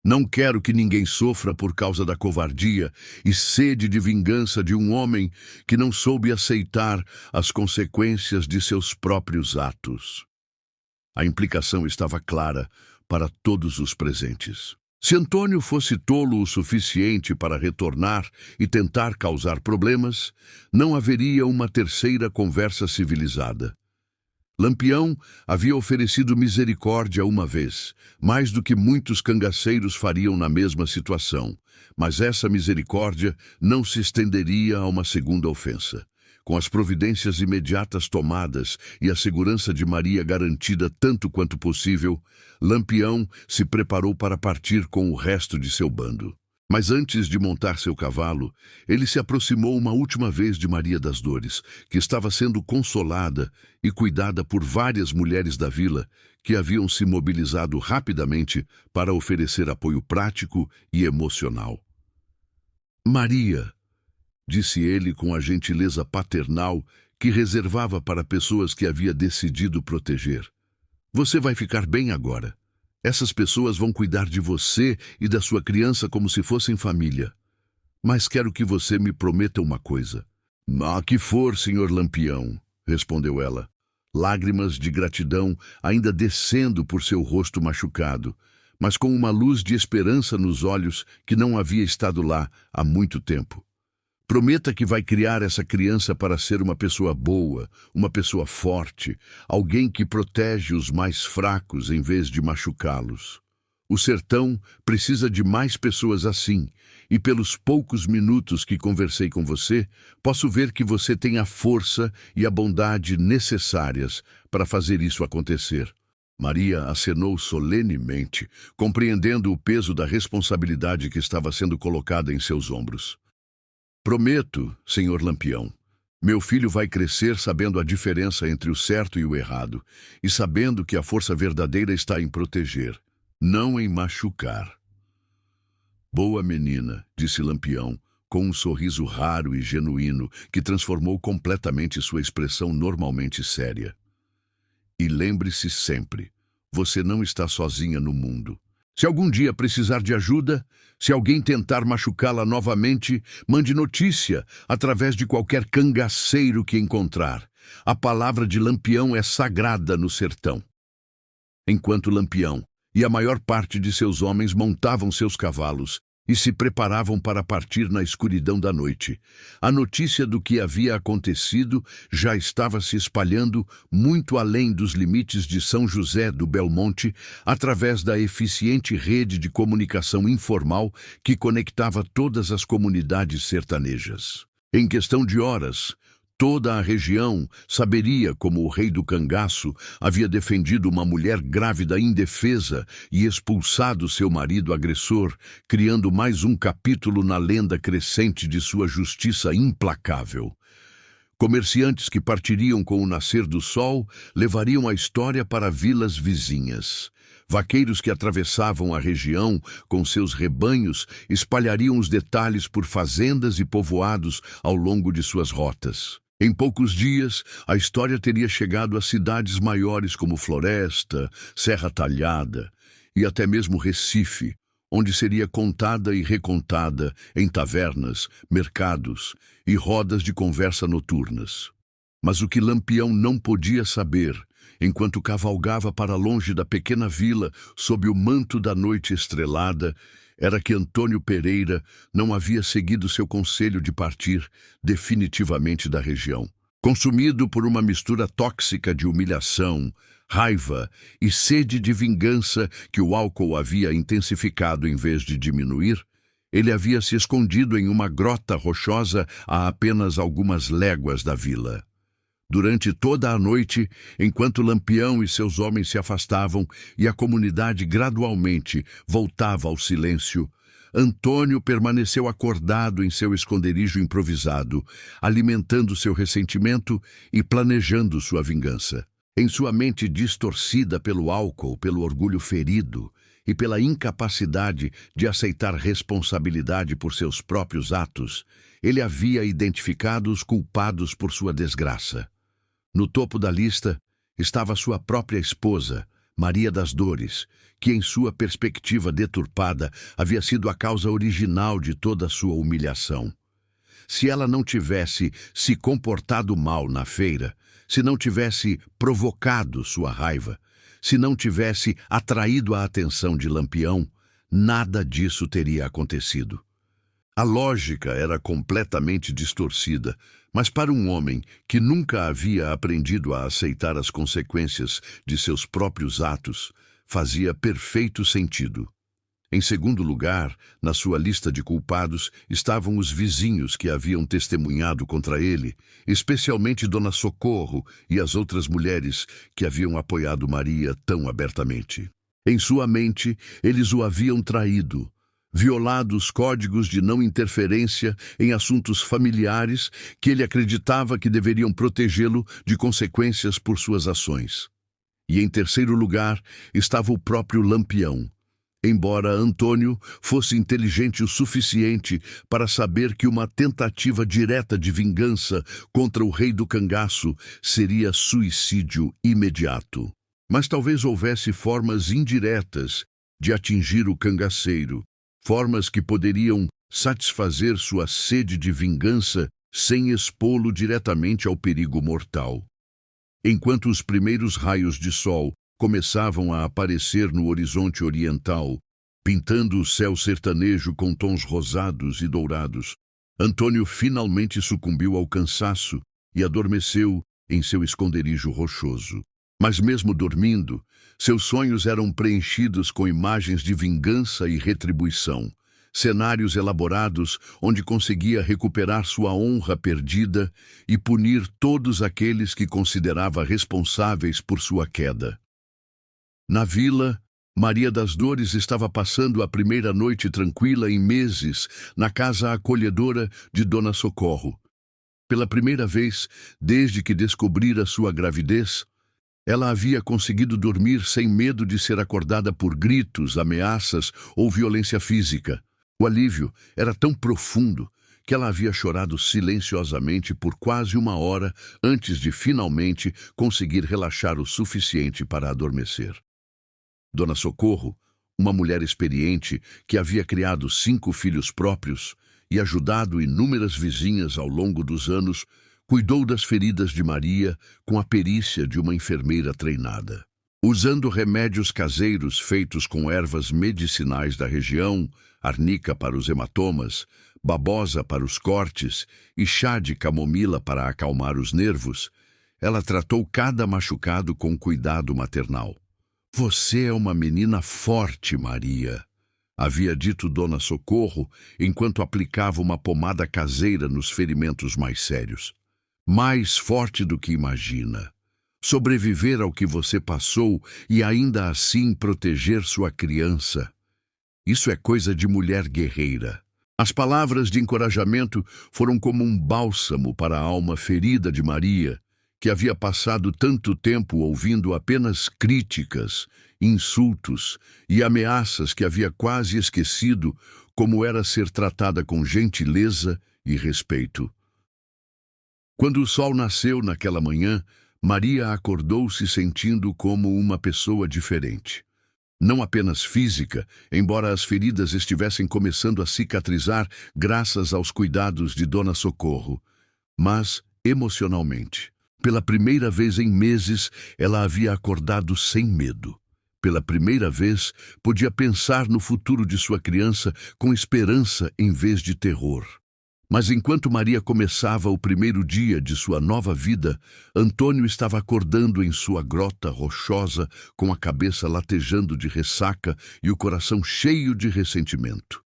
Não quero que ninguém sofra por causa da covardia e sede de vingança de um homem que não soube aceitar as consequências de seus próprios atos. A implicação estava clara para todos os presentes. Se Antônio fosse tolo o suficiente para retornar e tentar causar problemas, não haveria uma terceira conversa civilizada. Lampião havia oferecido misericórdia uma vez, mais do que muitos cangaceiros fariam na mesma situação, mas essa misericórdia não se estenderia a uma segunda ofensa. Com as providências imediatas tomadas e a segurança de Maria garantida tanto quanto possível, Lampião se preparou para partir com o resto de seu bando. Mas antes de montar seu cavalo, ele se aproximou uma última vez de Maria das Dores, que estava sendo consolada e cuidada por várias mulheres da vila que haviam se mobilizado rapidamente para oferecer apoio prático e emocional. Maria, disse ele com a gentileza paternal que reservava para pessoas que havia decidido proteger. Você vai ficar bem agora. Essas pessoas vão cuidar de você e da sua criança como se fossem família. Mas quero que você me prometa uma coisa. Que for, senhor Lampião, respondeu ela, lágrimas de gratidão ainda descendo por seu rosto machucado, mas com uma luz de esperança nos olhos que não havia estado lá há muito tempo. Prometa que vai criar essa criança para ser uma pessoa boa, uma pessoa forte, alguém que protege os mais fracos em vez de machucá-los. O sertão precisa de mais pessoas assim, e pelos poucos minutos que conversei com você, posso ver que você tem a força e a bondade necessárias para fazer isso acontecer. Maria acenou solenemente, compreendendo o peso da responsabilidade que estava sendo colocada em seus ombros. Prometo, senhor Lampião, meu filho vai crescer sabendo a diferença entre o certo e o errado, e sabendo que a força verdadeira está em proteger, não em machucar. Boa menina, disse Lampião, com um sorriso raro e genuíno que transformou completamente sua expressão normalmente séria. E lembre-se sempre, você não está sozinha no mundo. Se algum dia precisar de ajuda, se alguém tentar machucá-la novamente, mande notícia através de qualquer cangaceiro que encontrar. A palavra de Lampião é sagrada no sertão. Enquanto Lampião e a maior parte de seus homens montavam seus cavalos e se preparavam para partir na escuridão da noite, a notícia do que havia acontecido já estava se espalhando muito além dos limites de São José do Belmonte, através da eficiente rede de comunicação informal que conectava todas as comunidades sertanejas. Em questão de horas, toda a região saberia como o rei do cangaço havia defendido uma mulher grávida indefesa e expulsado seu marido agressor, criando mais um capítulo na lenda crescente de sua justiça implacável. Comerciantes que partiriam com o nascer do sol levariam a história para vilas vizinhas. Vaqueiros que atravessavam a região com seus rebanhos espalhariam os detalhes por fazendas e povoados ao longo de suas rotas. Em poucos dias, a história teria chegado a cidades maiores como Floresta, Serra Talhada e até mesmo Recife, onde seria contada e recontada em tavernas, mercados e rodas de conversa noturnas. Mas o que Lampião não podia saber, enquanto cavalgava para longe da pequena vila sob o manto da noite estrelada, era que Antônio Pereira não havia seguido seu conselho de partir definitivamente da região. Consumido por uma mistura tóxica de humilhação, raiva e sede de vingança que o álcool havia intensificado em vez de diminuir, ele havia se escondido em uma grota rochosa a apenas algumas léguas da vila. Durante toda a noite, enquanto Lampião e seus homens se afastavam e a comunidade gradualmente voltava ao silêncio, Antônio permaneceu acordado em seu esconderijo improvisado, alimentando seu ressentimento e planejando sua vingança. Em sua mente distorcida pelo álcool, pelo orgulho ferido e pela incapacidade de aceitar responsabilidade por seus próprios atos, ele havia identificado os culpados por sua desgraça. No topo da lista estava sua própria esposa, Maria das Dores, que em sua perspectiva deturpada havia sido a causa original de toda a sua humilhação. Se ela não tivesse se comportado mal na feira, se não tivesse provocado sua raiva, se não tivesse atraído a atenção de Lampião, nada disso teria acontecido. A lógica era completamente distorcida, mas para um homem que nunca havia aprendido a aceitar as consequências de seus próprios atos, fazia perfeito sentido. Em segundo lugar, na sua lista de culpados estavam os vizinhos que haviam testemunhado contra ele, especialmente Dona Socorro e as outras mulheres que haviam apoiado Maria tão abertamente. Em sua mente, eles o haviam traído, violado os códigos de não interferência em assuntos familiares que ele acreditava que deveriam protegê-lo de consequências por suas ações. E em terceiro lugar estava o próprio Lampião. Embora Antônio fosse inteligente o suficiente para saber que uma tentativa direta de vingança contra o rei do cangaço seria suicídio imediato. Mas talvez houvesse formas indiretas de atingir o cangaceiro, formas que poderiam satisfazer sua sede de vingança sem expô-lo diretamente ao perigo mortal. Enquanto os primeiros raios de sol começavam a aparecer no horizonte oriental, pintando o céu sertanejo com tons rosados e dourados, Antônio finalmente sucumbiu ao cansaço e adormeceu em seu esconderijo rochoso. Mas mesmo dormindo, seus sonhos eram preenchidos com imagens de vingança e retribuição, cenários elaborados onde conseguia recuperar sua honra perdida e punir todos aqueles que considerava responsáveis por sua queda. Na vila, Maria das Dores estava passando a primeira noite tranquila em meses na casa acolhedora de Dona Socorro. Pela primeira vez, desde que descobrira sua gravidez, ela havia conseguido dormir sem medo de ser acordada por gritos, ameaças ou violência física. O alívio era tão profundo que ela havia chorado silenciosamente por quase uma hora antes de finalmente conseguir relaxar o suficiente para adormecer. Dona Socorro, uma mulher experiente que havia criado 5 filhos próprios e ajudado inúmeras vizinhas ao longo dos anos, cuidou das feridas de Maria com a perícia de uma enfermeira treinada. Usando remédios caseiros feitos com ervas medicinais da região, arnica para os hematomas, babosa para os cortes e chá de camomila para acalmar os nervos, ela tratou cada machucado com cuidado maternal. "Você é uma menina forte, Maria", havia dito Dona Socorro enquanto aplicava uma pomada caseira nos ferimentos mais sérios. "Mais forte do que imagina. Sobreviver ao que você passou e ainda assim proteger sua criança. Isso é coisa de mulher guerreira." As palavras de encorajamento foram como um bálsamo para a alma ferida de Maria, que havia passado tanto tempo ouvindo apenas críticas, insultos e ameaças que havia quase esquecido como era ser tratada com gentileza e respeito. Quando o sol nasceu naquela manhã, Maria acordou se sentindo como uma pessoa diferente. Não apenas física, embora as feridas estivessem começando a cicatrizar graças aos cuidados de Dona Socorro, mas emocionalmente. Pela primeira vez em meses, ela havia acordado sem medo. Pela primeira vez, podia pensar no futuro de sua criança com esperança em vez de terror. Mas enquanto Maria começava o primeiro dia de sua nova vida, Antônio estava acordando em sua grota rochosa, com a cabeça latejando de ressaca e o coração cheio de ressentimento.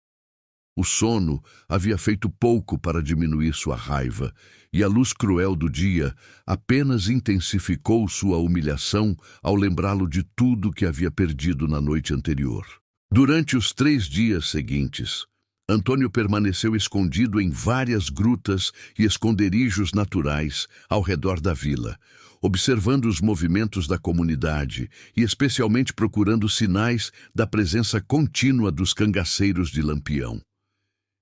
O sono havia feito pouco para diminuir sua raiva, e a luz cruel do dia apenas intensificou sua humilhação ao lembrá-lo de tudo que havia perdido na noite anterior. Durante os 3 dias seguintes, Antônio permaneceu escondido em várias grutas e esconderijos naturais ao redor da vila, observando os movimentos da comunidade e especialmente procurando sinais da presença contínua dos cangaceiros de Lampião.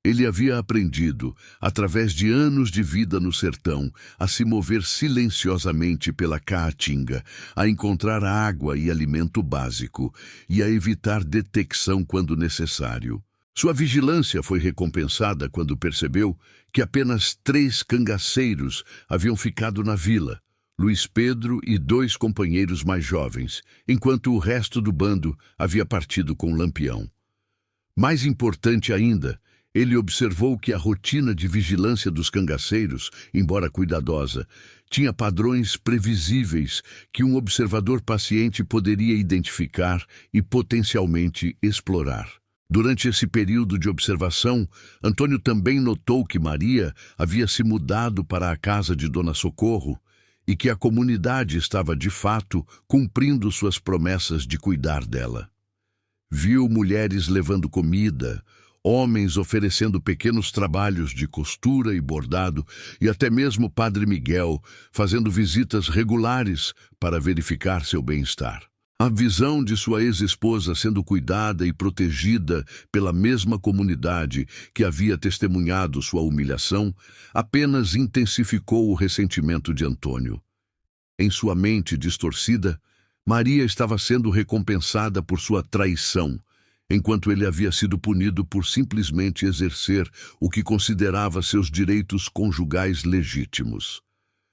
Ele havia aprendido, através de anos de vida no sertão, a se mover silenciosamente pela caatinga, a encontrar água e alimento básico e a evitar detecção quando necessário. Sua vigilância foi recompensada quando percebeu que apenas 3 cangaceiros haviam ficado na vila, Luiz Pedro e 2 companheiros mais jovens, enquanto o resto do bando havia partido com Lampião. Mais importante ainda, ele observou que a rotina de vigilância dos cangaceiros, embora cuidadosa, tinha padrões previsíveis que um observador paciente poderia identificar e potencialmente explorar. Durante esse período de observação, Antônio também notou que Maria havia se mudado para a casa de Dona Socorro e que a comunidade estava, de fato, cumprindo suas promessas de cuidar dela. Viu mulheres levando comida, homens oferecendo pequenos trabalhos de costura e bordado, e até mesmo Padre Miguel fazendo visitas regulares para verificar seu bem-estar. A visão de sua ex-esposa sendo cuidada e protegida pela mesma comunidade que havia testemunhado sua humilhação apenas intensificou o ressentimento de Antônio. Em sua mente distorcida, Maria estava sendo recompensada por sua traição, enquanto ele havia sido punido por simplesmente exercer o que considerava seus direitos conjugais legítimos.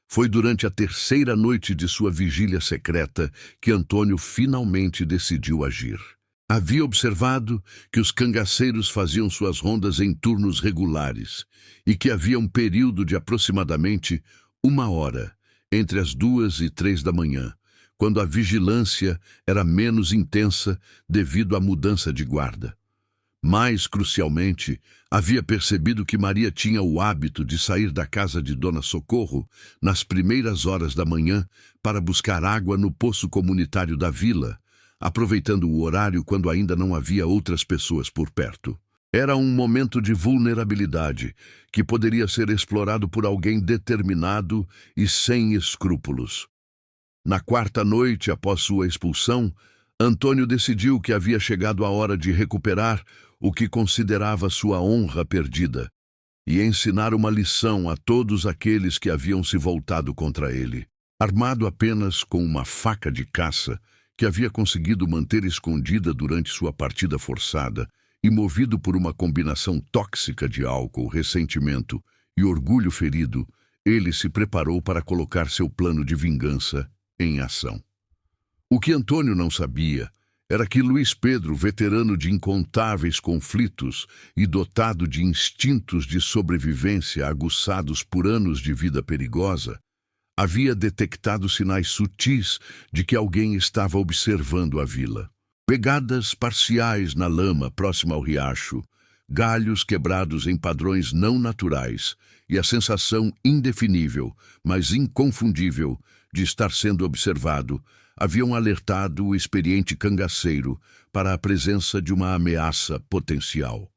Foi durante a 3ª noite de sua vigília secreta que Antônio finalmente decidiu agir. Havia observado que os cangaceiros faziam suas rondas em turnos regulares e que havia um período de aproximadamente 1 hora entre as 2 e 3 da manhã, quando a vigilância era menos intensa devido à mudança de guarda. Mais crucialmente, havia percebido que Maria tinha o hábito de sair da casa de Dona Socorro nas primeiras horas da manhã para buscar água no poço comunitário da vila, aproveitando o horário quando ainda não havia outras pessoas por perto. Era um momento de vulnerabilidade que poderia ser explorado por alguém determinado e sem escrúpulos. Na 4ª noite após sua expulsão, Antônio decidiu que havia chegado a hora de recuperar o que considerava sua honra perdida e ensinar uma lição a todos aqueles que haviam se voltado contra ele. Armado apenas com uma faca de caça que havia conseguido manter escondida durante sua partida forçada e movido por uma combinação tóxica de álcool, ressentimento e orgulho ferido, ele se preparou para colocar seu plano de vingança em ação. O que Antônio não sabia era que Luiz Pedro, veterano de incontáveis conflitos e dotado de instintos de sobrevivência aguçados por anos de vida perigosa, havia detectado sinais sutis de que alguém estava observando a vila. Pegadas parciais na lama próxima ao riacho, galhos quebrados em padrões não naturais e a sensação indefinível, mas inconfundível, de estar sendo observado, haviam alertado o experiente cangaceiro para a presença de uma ameaça potencial.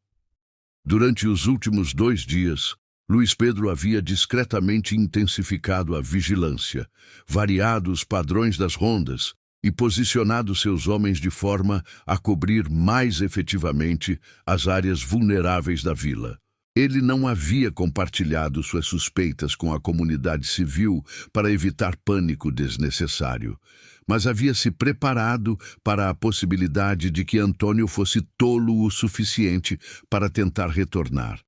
Durante os últimos 2 dias, Luiz Pedro havia discretamente intensificado a vigilância, variado os padrões das rondas e posicionado seus homens de forma a cobrir mais efetivamente as áreas vulneráveis da vila. Ele não havia compartilhado suas suspeitas com a comunidade civil para evitar pânico desnecessário, mas havia se preparado para a possibilidade de que Antônio fosse tolo o suficiente para tentar retornar.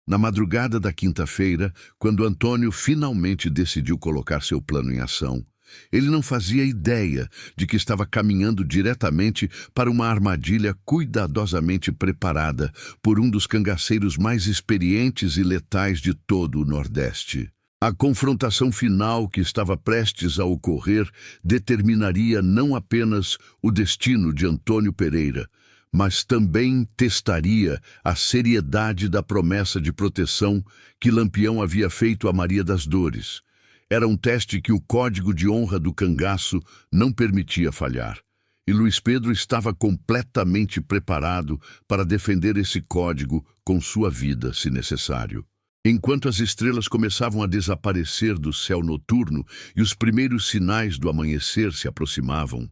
Na madrugada da quinta-feira, quando Antônio finalmente decidiu colocar seu plano em ação, Ele não fazia ideia de que estava caminhando diretamente para uma armadilha cuidadosamente preparada por um dos cangaceiros mais experientes e letais de todo o Nordeste. A confrontação final que estava prestes a ocorrer determinaria não apenas o destino de Antônio Pereira, mas também testaria a seriedade da promessa de proteção que Lampião havia feito a Maria das Dores. Era um teste que o código de honra do cangaço não permitia falhar. E Luiz Pedro estava completamente preparado para defender esse código com sua vida, se necessário. Enquanto as estrelas começavam a desaparecer do céu noturno e os primeiros sinais do amanhecer se aproximavam,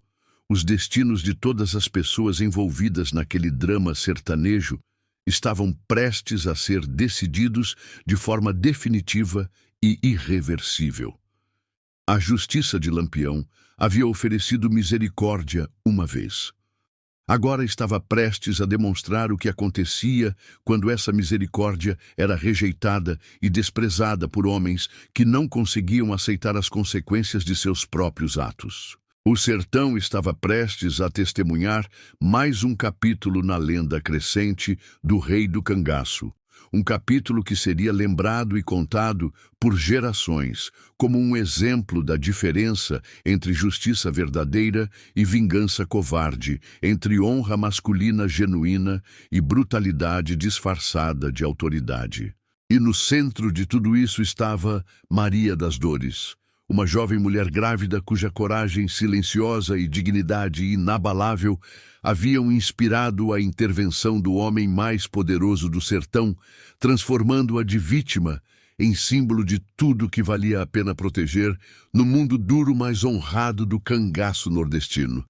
os destinos de todas as pessoas envolvidas naquele drama sertanejo estavam prestes a ser decididos de forma definitiva e irreversível. A justiça de Lampião havia oferecido misericórdia uma vez. Agora estava prestes a demonstrar o que acontecia quando essa misericórdia era rejeitada e desprezada por homens que não conseguiam aceitar as consequências de seus próprios atos. O sertão estava prestes a testemunhar mais um capítulo na lenda crescente do Rei do Cangaço. Um capítulo que seria lembrado e contado por gerações como um exemplo da diferença entre justiça verdadeira e vingança covarde, entre honra masculina genuína e brutalidade disfarçada de autoridade. E no centro de tudo isso estava Maria das Dores, uma jovem mulher grávida cuja coragem silenciosa e dignidade inabalável haviam inspirado a intervenção do homem mais poderoso do sertão, transformando-a de vítima em símbolo de tudo que valia a pena proteger no mundo duro mas honrado do cangaço nordestino.